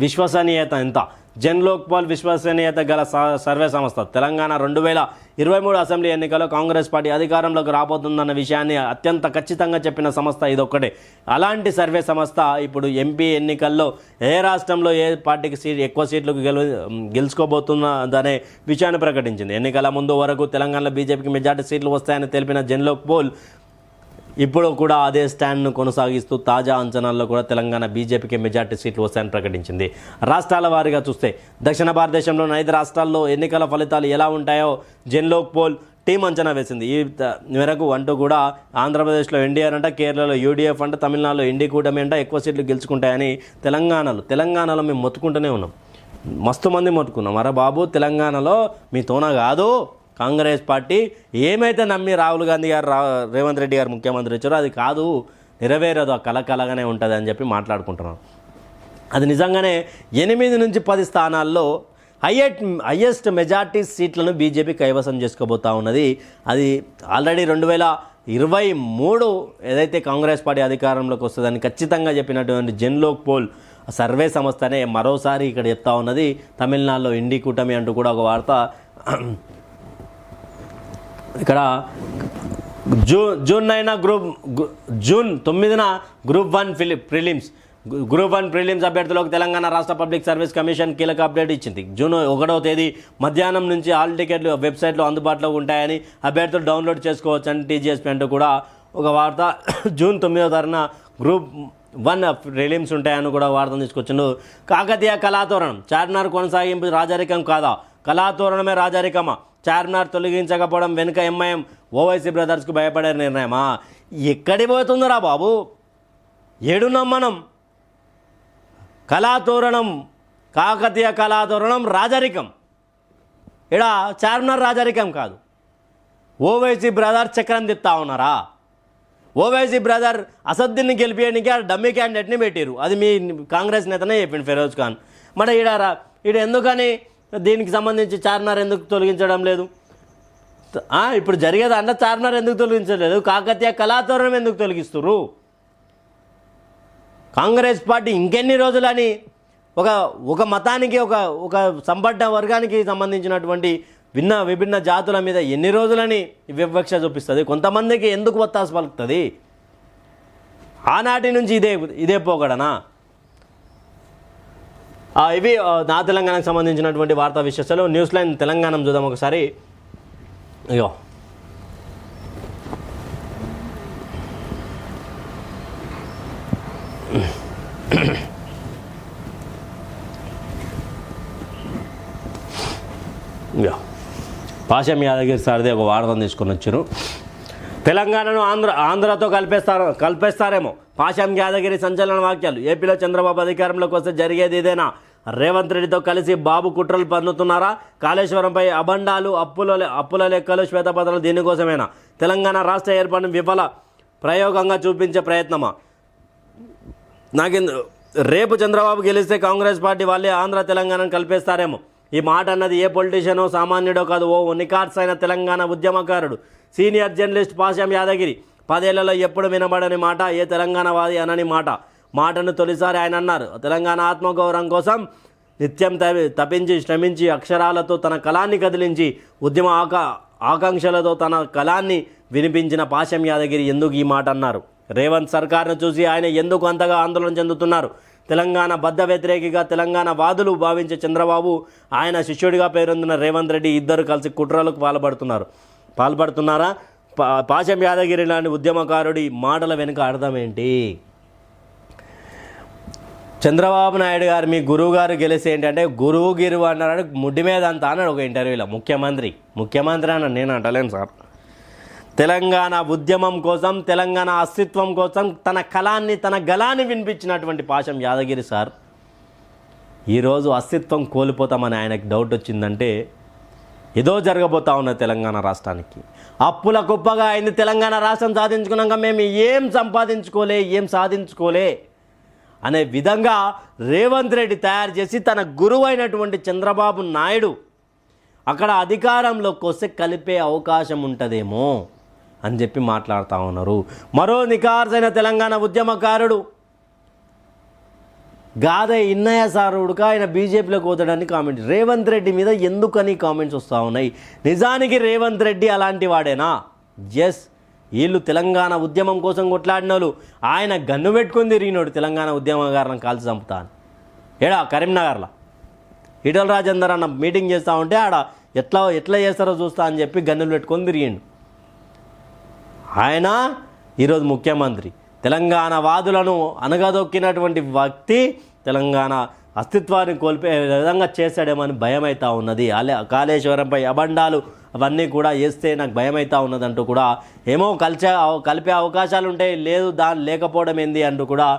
విశ్వసనీయత ఎంత? జన్లోక్ పోల్ విశ్వసనీయత గల సర్వే సంస్థ. తెలంగాణ 2023 అసెంబ్లీ ఎన్నికల్లో కాంగ్రెస్ పార్టీ అధికారంలోకి రాబోతుందన్న విషయాన్ని అత్యంత ఖచ్చితంగా చెప్పిన సంస్థ ఇదొక్కటే. అలాంటి సర్వే సంస్థ ఇప్పుడు ఎంపీ ఎన్నికల్లో ఏ రాష్ట్రంలో ఏ పార్టీకి ఎక్కువ సీట్లు గెలుచుకోబోతుందనే విషయాన్ని ప్రకటించింది. ఎన్నికల ముందు వరకు తెలంగాణలో బీజేపీకి మెజార్టీ సీట్లు వస్తాయని తెలిపిన జన్లోక్ పోల్ ఇప్పుడు కూడా అదే స్టాండ్ను కొనసాగిస్తూ తాజా అంచనాల్లో కూడా తెలంగాణ బీజేపీకి మెజార్టీ సీట్లు వస్తాయని ప్రకటించింది. రాష్ట్రాల వారీగా చూస్తే దక్షిణ భారతదేశంలోని 5 రాష్ట్రాల్లో ఎన్నికల ఫలితాలు ఎలా ఉంటాయో జన్లోక్ పోల్ టీం అంచనా వేసింది. ఈ మేరకు అంటూ కూడా ఆంధ్రప్రదేశ్లో ఎన్డీఆర్ అంట, కేరళలో యూడీఎఫ్ అంట, తమిళనాడులో ఇండి కూటమి అంట ఎక్కువ సీట్లు గెలుచుకుంటాయని తెలంగాణలో మేము మొత్తుకుంటూనే ఉన్నాం. మస్తు మంది మొత్తుకున్నాం. అరే బాబు తెలంగాణలో మీ తోన కాదు, కాంగ్రెస్ పార్టీ ఏమైతే నమ్మి రాహుల్ గాంధీ గారు రేవంత్ రెడ్డి గారు ముఖ్యమంత్రి వచ్చారో అది కాదు, నెరవేరదు, ఆ కలగానే ఉంటుంది అని చెప్పి మాట్లాడుకుంటున్నాం. అది నిజంగానే 8 నుంచి 10 స్థానాల్లో హయ్యెస్ట్ మెజార్టీ సీట్లను బీజేపీ కైవసం చేసుకోబోతా ఉన్నది. అది ఆల్రెడీ 2023 ఏదైతే కాంగ్రెస్ పార్టీ అధికారంలోకి వస్తుందని ఖచ్చితంగా చెప్పినటువంటి జన్లోక్ పోల్ సర్వే సంస్థనే మరోసారి ఇక్కడ చెప్తా ఉన్నది. తమిళనాడులో ఇండి కూటమి అంటూ కూడా ఒక వార్త. ఇక్కడ జూన్ 9న గ్రూప్ 1 ప్రిలిమ్స్ గ్రూప్ 1 ప్రిలిమ్స్ అభ్యర్థులకు తెలంగాణ రాష్ట్ర పబ్లిక్ సర్వీస్ కమిషన్ కీలక అప్డేట్ ఇచ్చింది. జూన్ 1వ తేదీ మధ్యాహ్నం నుంచి హాల్ టికెట్లు వెబ్సైట్లో అందుబాటులో ఉంటాయని, అభ్యర్థులు డౌన్లోడ్ చేసుకోవచ్చని టీజీఎస్పీ అంటూ కూడా ఒక వార్త. జూన్ 9వ తారీఖున గ్రూప్ 1 ప్రిలిమ్స్ ఉంటాయని కూడా వార్తను తీసుకొచ్చిండు. కాకతీయ కళాతోరణం చార్మినార్ కొనసాగింపు రాజరికం కాదా? కళాతోరణమే రాజరికమా? చార్మినార్ తొలగించకపోవడం వెనుక ఎంఐఎం ఓవైసీ బ్రదర్స్కు భయపడే నిర్ణయమా? ఎక్కడి పోతుందిరా బాబు? ఏడున్నాం మనం? కళాతోరణం, కాకతీయ కళాతోరణం రాజరికం, ఇక్కడ చార్మినార్ రాజరికం కాదు. ఓవైసీ బ్రదర్ చక్రం తిప్పుతా ఉన్నారా? ఓవైసీ బ్రదర్ అసదుద్దీన్ని గెలిపేయడానికి డమ్మీ క్యాండిడేట్ని పెట్టారు. అది మీ కాంగ్రెస్ నేతనే చెప్పిండు ఫిరోజ్ ఖాన్. మరి ఈడ ఎందుకని దీనికి సంబంధించి చార్మినార్ ఎందుకు తొలగించడం లేదు? ఇప్పుడు జరిగేది అంటే చార్మినార్ ఎందుకు తొలగించలేదు? కాకతీయ కళాతోరణం ఎందుకు తొలగిస్తున్నారు? కాంగ్రెస్ పార్టీ ఇంకెన్ని రోజులని ఒక మతానికి ఒక సంపన్న వర్గానికి సంబంధించినటువంటి విభిన్న జాతుల మీద ఎన్ని రోజులని వివక్ష చూపిస్తుంది? కొంతమందికి ఎందుకు ఒత్తాసు పలుకుతుంది? ఆనాటి నుంచి ఇదే పోగడనా? ఇవి నా తెలంగాణకు సంబంధించినటువంటి వార్తా విశేషాలు. న్యూస్ లైన్ తెలంగాణ చూద్దాం ఒకసారి. అయ్యో, పాశం యాదగిరి సార్ది ఒక వార్తను తీసుకొని వచ్చారు. తెలంగాణను ఆంధ్రతో కల్పేస్తారేమో పాశం యాదగిరి సంచలన వాక్యాలు. ఏపీలో చంద్రబాబు అధికారంలోకి వస్తే జరిగేది ఇదేనా? రేవంత్ రెడ్డితో కలిసి బాబు కుట్రలు పన్నుతున్నారా? కాళేశ్వరంపై అబండాలు, అప్పుల లెక్కలు, శ్వేతపత్రాలు దీనికోసమేనా? తెలంగాణ రాష్ట్ర ఏర్పాటును విఫల ప్రయోగంగా చూపించే ప్రయత్నమా? రేపు చంద్రబాబు గెలిస్తే కాంగ్రెస్ పార్టీ వాళ్ళే ఆంధ్ర తెలంగాణను కలిపేస్తారేమో. ఈ మాట అన్నది ఏ పొలిటీషియనో సామాన్యుడో కాదు, ఓ నిఖార్సైన తెలంగాణ ఉద్యమకారుడు, సీనియర్ జర్నలిస్ట్ పాశం యాదగిరి. 10 ఏళ్లలో ఎప్పుడు వినబడని మాట, ఏ తెలంగాణవాది అనని మాటను తొలిసారి ఆయన అన్నారు. తెలంగాణ ఆత్మగౌరవం కోసం నిత్యం తపించి శ్రమించి అక్షరాలతో తన కళాన్ని కదిలించి ఉద్యమ ఆకాంక్షలతో తన కళాన్ని వినిపించిన పాశం యాదగిరి ఎందుకు ఈ మాట అన్నారు? రేవంత్ సర్కార్ను చూసి ఆయన ఎందుకు అంతగా ఆందోళన చెందుతున్నారు? తెలంగాణ బద్ధ వ్యతిరేకిగా తెలంగాణ వాదులు భావించే చంద్రబాబు, ఆయన శిష్యుడిగా పేరొందిన రేవంత్ రెడ్డి ఇద్దరు కలిసి కుట్రలకు పాల్పడుతున్నారా? పాశం యాదగిరి లాంటి ఉద్యమకారుడి మాటల వెనుక అర్థం ఏంటి? చంద్రబాబు నాయుడు గారు మీ గురువు గారు గెలిసి ఏంటంటే గురువు అన్నాడు, ముడ్డి మీద అంతా అన్నాడు ఒక ఇంటర్వ్యూలో. ముఖ్యమంత్రి అన్నాడు, నేను అంటలేను సార్. తెలంగాణ ఉద్యమం కోసం, తెలంగాణ అస్తిత్వం కోసం తన కళాన్ని, తన గళాన్ని వినిపించినటువంటి పాశం యాదగిరి సార్ ఈరోజు అస్తిత్వం కోల్పోతామని ఆయనకి డౌట్ వచ్చిందంటే ఏదో జరగబోతా ఉన్నది తెలంగాణ రాష్ట్రానికి. అప్పుల కుప్పగా అయింది తెలంగాణ రాష్ట్రం. సాధించుకున్నాక మేము ఏం సాధించుకోలే అనే విధంగా రేవంత్ రెడ్డి తయారు చేసి తన గురువు అయినటువంటి చంద్రబాబు నాయుడు అక్కడ అధికారంలోకి వస్తే కలిపే అవకాశం ఉంటుందేమో అని చెప్పి మాట్లాడుతూ ఉన్నారు. మరో నిఖార్సైన తెలంగాణ ఉద్యమకారుడు గాదే ఇన్నయ్య సారుడుగా ఆయన బీజేపీలోకి పోతాడని కామెంట్. రేవంత్ రెడ్డి మీద ఎందుకని కామెంట్స్ వస్తూ ఉన్నాయి? నిజానికి రేవంత్ రెడ్డి అలాంటి వాడేనా? ఎస్, వీళ్ళు తెలంగాణ ఉద్యమం కోసం కొట్లాడిన వాళ్ళు. ఆయన గన్ను పెట్టుకుని తిరిగినాడు తెలంగాణ ఉద్యమకారులను కాల్చి చంపుతాను. ఏడా కరీంనగర్లో ఈటల రాజేందర్ అన్న మీటింగ్ చేస్తూ ఉంటే ఆడ ఎట్లా చేస్తారో చూస్తా అని చెప్పి గన్నులు పెట్టుకొని తిరిగిండు. ఆయన ఈరోజు ముఖ్యమంత్రి. తెలంగాణ వాదులను అనగదొక్కినటువంటి వ్యక్తి తెలంగాణ అస్తిత్వాన్ని కోల్పోయే విధంగా చేశాడేమని భయం అవుతూ ఉన్నది. కాళేశ్వరంపై అబండాలు అవన్నీ కూడా వేస్తే నాకు భయం అవుతూ ఉన్నదంటూ కూడా ఏమో కలిపే అవకాశాలు ఉంటాయి, లేదు లేకపోవడం ఏంది అంటూ కూడా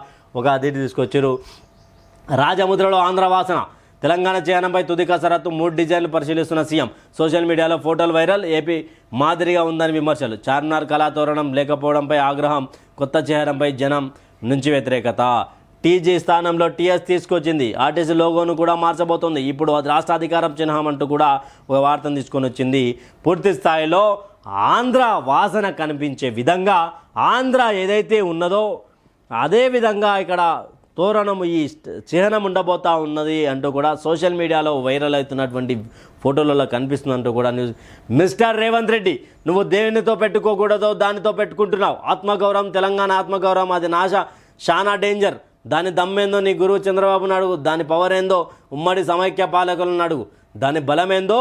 ఒక అతిథి తీసుకొచ్చారు. రాజముద్రలో ఆంధ్ర వాసన, తెలంగాణ చిహ్నంపై తుది కసరత్తు, 3 డిజైన్లు పరిశీలిస్తున్న సీఎం. సోషల్ మీడియాలో ఫోటోలు వైరల్, ఏపీ మాదిరిగా ఉందని విమర్శలు. చార్మినార్ కళాతోరణం లేకపోవడంపై ఆగ్రహం, కొత్త చిహ్నంపై జనం నుంచి వ్యతిరేకత. టీజీ స్థానంలో టీఎస్ తీసుకొచ్చింది. ఆర్టీసీ లోగోను కూడా మార్చబోతోంది. ఇప్పుడు రాష్ట్ర అధికారం చిహ్నం అంటూ కూడా ఒక వార్తను తీసుకొని వచ్చింది. పూర్తి స్థాయిలో ఆంధ్ర వాసన కనిపించే విధంగా ఆంధ్ర ఏదైతే ఉన్నదో అదే విధంగా ఇక్కడ తోరణం ఈ చిహ్నం ఉండబోతా ఉన్నది అంటూ కూడా సోషల్ మీడియాలో వైరల్ అవుతున్నటువంటి ఫోటోలలో కనిపిస్తుందంటూ కూడా న్యూస్. మిస్టర్ రేవంత్ రెడ్డి, నువ్వు దేనితో పెట్టుకోకూడదో దానితో పెట్టుకుంటున్నావు. ఆత్మగౌరవం, తెలంగాణ ఆత్మగౌరవం అది చాలా డేంజర్. దాని దమ్మేందో నీ గురువు చంద్రబాబుని అడుగు, దాని పవర్ ఏందో ఉమ్మడి సమైక్య పాలకులను అడుగు, దాని బలమేందో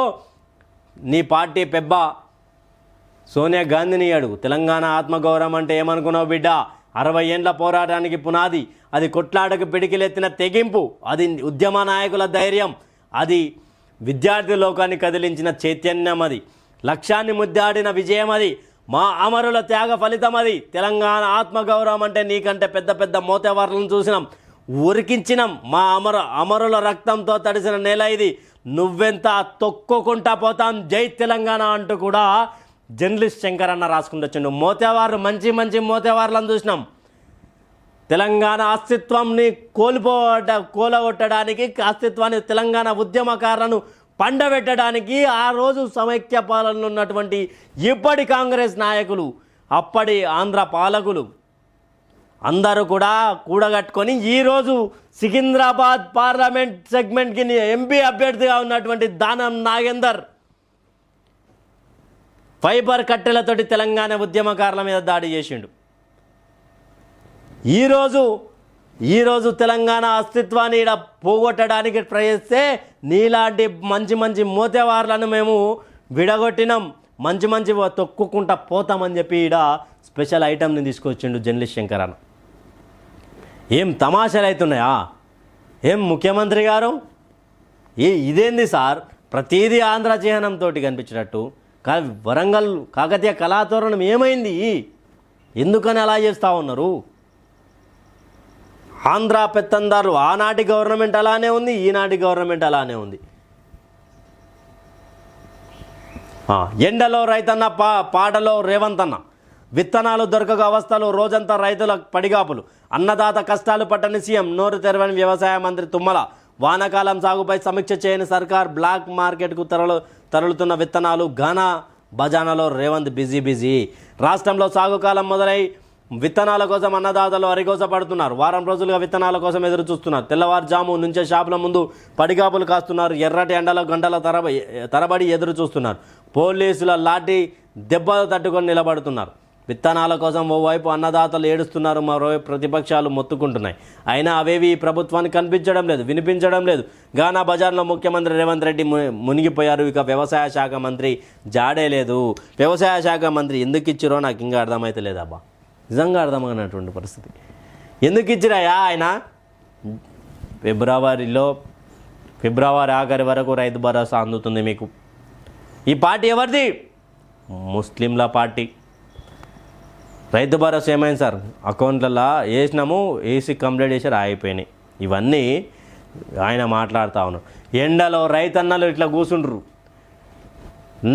నీ పార్టీ పెబ్బ సోనియా గాంధీని అడుగు. తెలంగాణ ఆత్మగౌరవం అంటే ఏమనుకున్నావు బిడ్డ? 60 ఏండ్ల పోరాటానికి పునాది, అది కొట్లాటకు పిడికిలెత్తిన తెగింపు, అది ఉద్యమ నాయకుల ధైర్యం, అది విద్యార్థి లోకాన్ని కదిలించిన చైతన్యం, అది లక్ష్యాన్ని ముద్దాడిన విజయం, అది మా అమరుల త్యాగ ఫలితం. అది తెలంగాణ ఆత్మగౌరవం అంటే నీకంటే పెద్ద పెద్ద మోతేవార్లను చూసినాం, ఉరికించినాం. మా అమరుల రక్తంతో తడిసిన నేల ఇది, నువ్వెంత తొక్కుకుంటా పోతాం జై తెలంగాణ అంటూ కూడా జర్నలిస్ట్ శంకర్ అన్న రాసుకుంటూ వచ్చిండు. మోతేవారు మంచి మంచి మోతేవార్లను చూసినాం. తెలంగాణ అస్తిత్వాన్ని కూలగొట్టడానికి, అస్తిత్వాన్ని తెలంగాణ ఉద్యమకారులను పండబెట్టడానికి ఆ రోజు సమైక్య పాలనలో ఉన్నటువంటి ఇప్పటి కాంగ్రెస్ నాయకులు, అప్పటి ఆంధ్ర పాలకులు అందరూ కూడా కూడగట్టుకొని ఈరోజు సికింద్రాబాద్ పార్లమెంట్ సెగ్మెంట్కి ఎంపీ అభ్యర్థిగా ఉన్నటువంటి దానం నాగేందర్ ఫైబర్ కట్టెలతోటి తెలంగాణ ఉద్యమకారుల మీద దాడి చేసిండు. ఈరోజు తెలంగాణ అస్తిత్వాన్ని ఇక్కడ పోగొట్టడానికి ప్రయత్నిస్తే నీలాంటి మంచి మంచి మోతేవార్లను మేము విడగొట్టినాం, మంచి మంచి తొక్కుకుంటా పోతామని చెప్పి ఈడ స్పెషల్ ఐటమ్ని తీసుకొచ్చిండు జర్నలిస్ట్ శంకర్ అన్న. ఏం తమాషాలు అవుతున్నాయా? ఏం ముఖ్యమంత్రి గారు ఇదేంది సార్? ప్రతిదీ ఆంధ్ర చిహ్నంతో కనిపించినట్టు. వరంగల్ కాకతీయ కళాతోరణం ఏమైంది? ఎందుకని అలా చేస్తూ ఉన్నారు? ఆంధ్ర పెత్తందారులు, ఆనాటి గవర్నమెంట్ అలానే ఉంది, ఈనాటి గవర్నమెంట్ అలానే ఉంది. ఎండలో రైతన్న పాటలో రేవంత్ అన్న, విత్తనాలు దొరకక అవస్థలు, రోజంతా రైతుల పడిగాపులు, అన్నదాత కష్టాలు పట్టని సీఎం, నోరు తెరవని వ్యవసాయ మంత్రి తుమ్మల, వానాకాలం సాగుపై సమీక్ష చేయని సర్కార్, బ్లాక్ మార్కెట్కు తరలుతున్న విత్తనాలు, ఘన బజానాలో రేవంత్ బిజీ. రాష్ట్రంలో సాగుకాలం మొదలై విత్తనాల కోసం అన్నదాతలు అరిగోస పడుతున్నారు. వారం రోజులుగా విత్తనాల కోసం ఎదురు చూస్తున్నారు. తెల్లవారుజాము నుంచే షాపుల ముందు పడిగాపులు కాస్తున్నారు. ఎర్రటి ఎండలో గంటల తరబడి ఎదురు చూస్తున్నారు. పోలీసుల లాఠీ దెబ్బలు తట్టుకొని నిలబడుతున్నారు. విత్తనాల కోసం ఓవైపు అన్నదాతలు ఏడుస్తున్నారు, మరోవైపు ప్రతిపక్షాలు మొత్తుకుంటున్నాయి. అయినా అవేవి ఈ ప్రభుత్వానికి కనిపించడం లేదు, వినిపించడం లేదు. గానా బజార్లో ముఖ్యమంత్రి రేవంత్ రెడ్డి మునిగిపోయారు. ఇక వ్యవసాయ శాఖ మంత్రి జాడే లేదు. వ్యవసాయ శాఖ మంత్రి ఎందుకు ఇచ్చిరో నాకు ఇంకా అర్థమైతే లేదబ్బా, నిజంగా అర్థమైనటువంటి పరిస్థితి. ఎందుకు ఇచ్చిరాయా ఆయన? ఫిబ్రవరి ఆఖరి వరకు రైతు భరోసా అందుతుంది మీకు. ఈ పార్టీ ఎవరిది? ముస్లింల పార్టీ. రైతు భరోసా ఏమైంది సార్? అకౌంట్లలో వేసినాము, వేసి కంప్లీట్ చేసి అయిపోయినాయి. ఇవన్నీ ఆయన మాట్లాడుతూ ఉన్నారు. ఎండలో రైతన్నలు ఇట్లా కూర్చుండ్రు.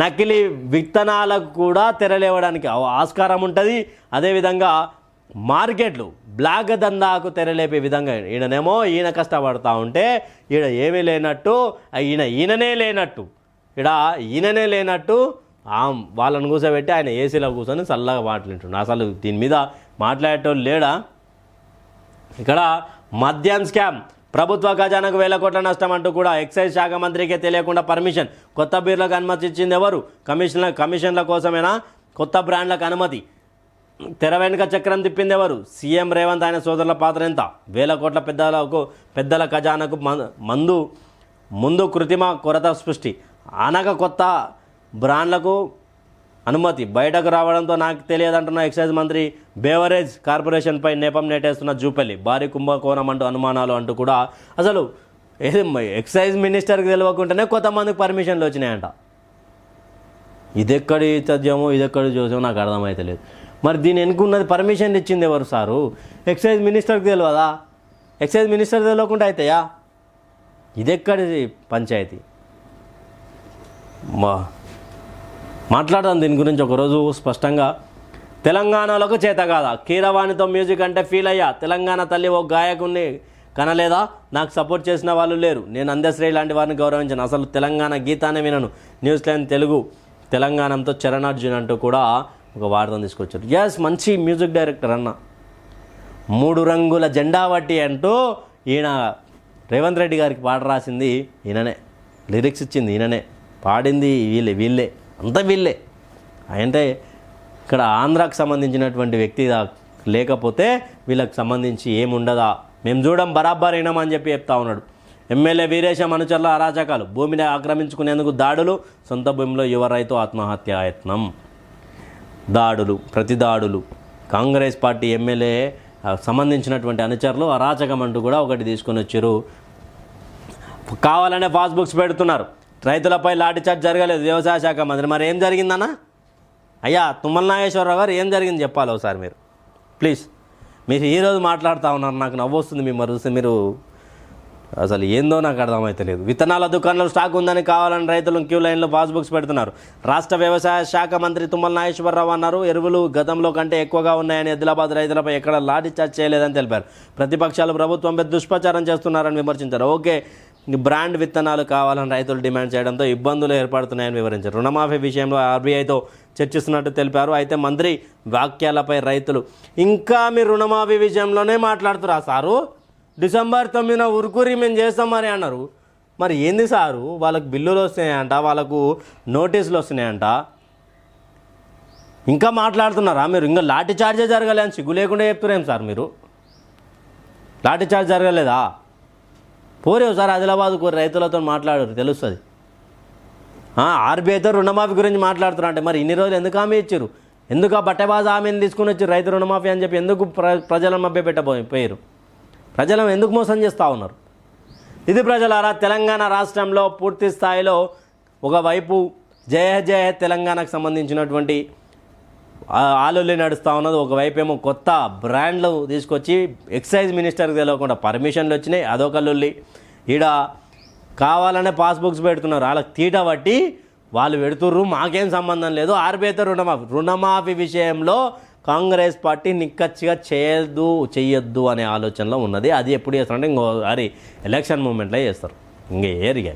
నకిలీ విత్తనాలకు కూడా తెరలేవడానికి ఆస్కారం ఉంటుంది. అదేవిధంగా మార్కెట్లు బ్లాక్ దందాకు తెరలేపే విధంగా ఈయన కష్టపడతా ఉంటే ఏమీ లేనట్టు, ఈయననే లేనట్టు వాళ్ళని కూర్చోబెట్టి ఆయన ఏసీలో కూర్చొని చల్లగా మాట్లాడుతుండు. అసలు దీని మీద మాట్లాడేటోళ్ళు లేడా? ఇక్కడ మద్యం స్కామ్, ప్రభుత్వ ఖజానాకు 1000 కోట్ల నష్టం అంటూ కూడా ఎక్సైజ్ శాఖ మంత్రికే తెలియకుండా పర్మిషన్. కొత్త బీర్లకు అనుమతి ఇచ్చింది ఎవరు? కమిషన్ల కోసమేనా? కొత్త బ్రాండ్లకు అనుమతి. తెర వెనుక చక్రం తిప్పింది ఎవరు? సీఎం రేవంత్, ఆయన సోదరుల పాత్ర ఎంత? 1000 కోట్ల పెద్దల ఖజానాకు ముందు కృత్రిమ కొరత సృష్టి, అనగా కొత్త బ్రాండ్లకు అనుమతి. బయటకు రావడంతో నాకు తెలియదంటున్న ఎక్సైజ్ మంత్రి. బేవరేజ్ కార్పొరేషన్పై నేపం నెట్టేస్తున్న జూపల్లి, భారీ కుంభకోణం అంటూ అనుమానాలు అంటూ కూడా అసలు ఏది ఎక్సైజ్ మినిస్టర్కి తెలియకుండానే కొంతమందికి పర్మిషన్లు వచ్చినాయంట. ఇదెక్కడి తథ్యమో ఇదెక్కడి చూసామో నాకు అర్థమైతే లేదు. మరి దీని ఎన్నుకున్నది పర్మిషన్ ఇచ్చింది ఎవరు సారు? ఎక్సైజ్ మినిస్టర్కి తెలియదా? ఎక్సైజ్ మినిస్టర్ తెలియకుండా అవుతాయా? ఇదెక్కడి పంచాయతీ? మాట్లాడదాం దీని గురించి ఒకరోజు స్పష్టంగా. తెలంగాణలోకి చేత కాదా? కీరవాణితో మ్యూజిక్ అంటే ఫీల్ అయ్యా. తెలంగాణ తల్లి ఓ గాయకుడిని కనలేదా? నాకు సపోర్ట్ చేసిన వాళ్ళు లేరు. నేను అందశ్రీ లాంటి వారిని గౌరవించాను. అసలు తెలంగాణ గీతాన్ని వినను. న్యూస్ లైన్ తెలుగు తెలంగాణతో చరణార్జున్ అంటూ కూడా ఒక వార్తను తీసుకొచ్చారు. ఎస్, మంచి మ్యూజిక్ డైరెక్టర్ అన్న. 3 రంగుల జెండా వట్టి అంటూ ఈయన రేవంత్ రెడ్డి గారికి పాట రాసింది ఈయననే, లిరిక్స్ ఇచ్చింది ఈయననే, పాడింది వీళ్ళే అంతా వీళ్ళే. అంటే ఇక్కడ ఆంధ్రాకు సంబంధించినటువంటి వ్యక్తి లేకపోతే వీళ్ళకి సంబంధించి ఏముండదా? మేము చూడం బరాబర్ వినమని చెప్పి చెప్తా ఉన్నాడు. ఎమ్మెల్యే వీరేశం అనుచరుల అరాచకాలు, భూమిని ఆక్రమించుకునేందుకు దాడులు, సొంత భూమిలో యువ రైతు ఆత్మహత్యాయత్నం. దాడులు, ప్రతి దాడులు, కాంగ్రెస్ పార్టీ ఎమ్మెల్యే సంబంధించినటువంటి అనుచరులు అరాచకం అంటూ కూడా ఒకటి తీసుకొని వచ్చారు. కావాలనే పాస్బుక్స్ పెడుతున్నారు. రైతులపై లాఠీచార్జ్ జరగలేదు వ్యవసాయ శాఖ మంత్రి. మరి ఏం జరిగిందన్నా? అయ్యా తుమ్మల నాగేశ్వరరావు గారు ఏం జరిగింది చెప్పాలి ఒకసారి మీరు ప్లీజ్. మీరు ఈరోజు మాట్లాడుతూ ఉన్నారు, నాకు నవ్వు వస్తుంది. మీరు అసలు ఏందో నాకు అర్థమైతలేదు. విత్తనాల దుకాణంలో స్టాక్ ఉందని కావాలని రైతులు క్యూ లైన్లో పాస్బుక్స్ పెడుతున్నారు. రాష్ట్ర వ్యవసాయ శాఖ మంత్రి తుమ్మల నాగేశ్వరరావు అన్నారు, ఎరువులు గతంలో కంటే ఎక్కువగా ఉన్నాయని, ఆదిలాబాద్ రైతులపై ఎక్కడ లాఠీచార్జ్ చేయలేదని తెలిపారు. ప్రతిపక్షాలు ప్రభుత్వంపై దుష్ప్రచారం చేస్తున్నారని విమర్శించారు. ఓకే, బ్రాండ్ విత్తనాలు కావాలని రైతులు డిమాండ్ చేయడంతో ఇబ్బందులు ఏర్పడుతున్నాయని వివరించారు. రుణమాఫీ విషయంలో ఆర్బీఐతో చర్చిస్తున్నట్టు తెలిపారు. అయితే మంత్రి వ్యాఖ్యలపై రైతులు ఇంకా మీరు రుణమాఫీ విషయంలోనే మాట్లాడుతురా సారు? డిసెంబర్ 9న ఉరుకురి మేము చేస్తాం మరి అన్నారు. మరి ఏంది సారు? వాళ్ళకు బిల్లులు వస్తున్నాయంట, వాళ్ళకు నోటీసులు వస్తున్నాయంట, ఇంకా మాట్లాడుతున్నారా మీరు? ఇంకా లాఠీ చార్జే జరగలే అని సిగ్గు లేకుండా చెప్తున్నారేం సార్ మీరు? లాఠీ చార్జ్ జరగలేదా? పోరే సార్ ఆదిలాబాద్కు రైతులతో మాట్లాడారు, తెలుస్తుంది. ఆర్బీఐతో రుణమాఫీ గురించి మాట్లాడుతున్నారు అంటే మరి ఇన్ని రోజులు ఎందుకు హామీ ఇచ్చారు? ఎందుకు ఆ బట్టబాజు హామీని తీసుకుని వచ్చి రైతు రుణమాఫీ అని చెప్పి ఎందుకు ప్రజలను మభ్యపెట్టబోయారు? ప్రజలను ఎందుకు మోసం చేస్తూ ఉన్నారు? ఇది ప్రజలారా, తెలంగాణ రాష్ట్రంలో పూర్తి స్థాయిలో ఒకవైపు జయ జయ తెలంగాణకు సంబంధించినటువంటి ఆలోచన నడుస్తూ ఉన్నది. ఒకవైపు ఏమో కొత్త బ్రాండ్లు తీసుకొచ్చి ఎక్సైజ్ మినిస్టర్కి తెలియకుండా పర్మిషన్లు వచ్చినాయి, అదొక లొల్లి. ఈడ కావాలనే పాస్బుక్స్ పెడుతున్నారు, వాళ్ళకి తీట బట్టి వాళ్ళు పెడుతుర్రు, మాకేం సంబంధం లేదు. ఆర్బీఐతో రుణమాఫీ విషయంలో కాంగ్రెస్ పార్టీ నిక్కచ్చిగా చెయ్యొద్దు అనే ఆలోచనలో ఉన్నది. అది ఎప్పుడు చేస్తారంటే ఇంకో ఎలక్షన్ మూమెంట్లో చేస్తారు, ఇంకే ఏరిగా.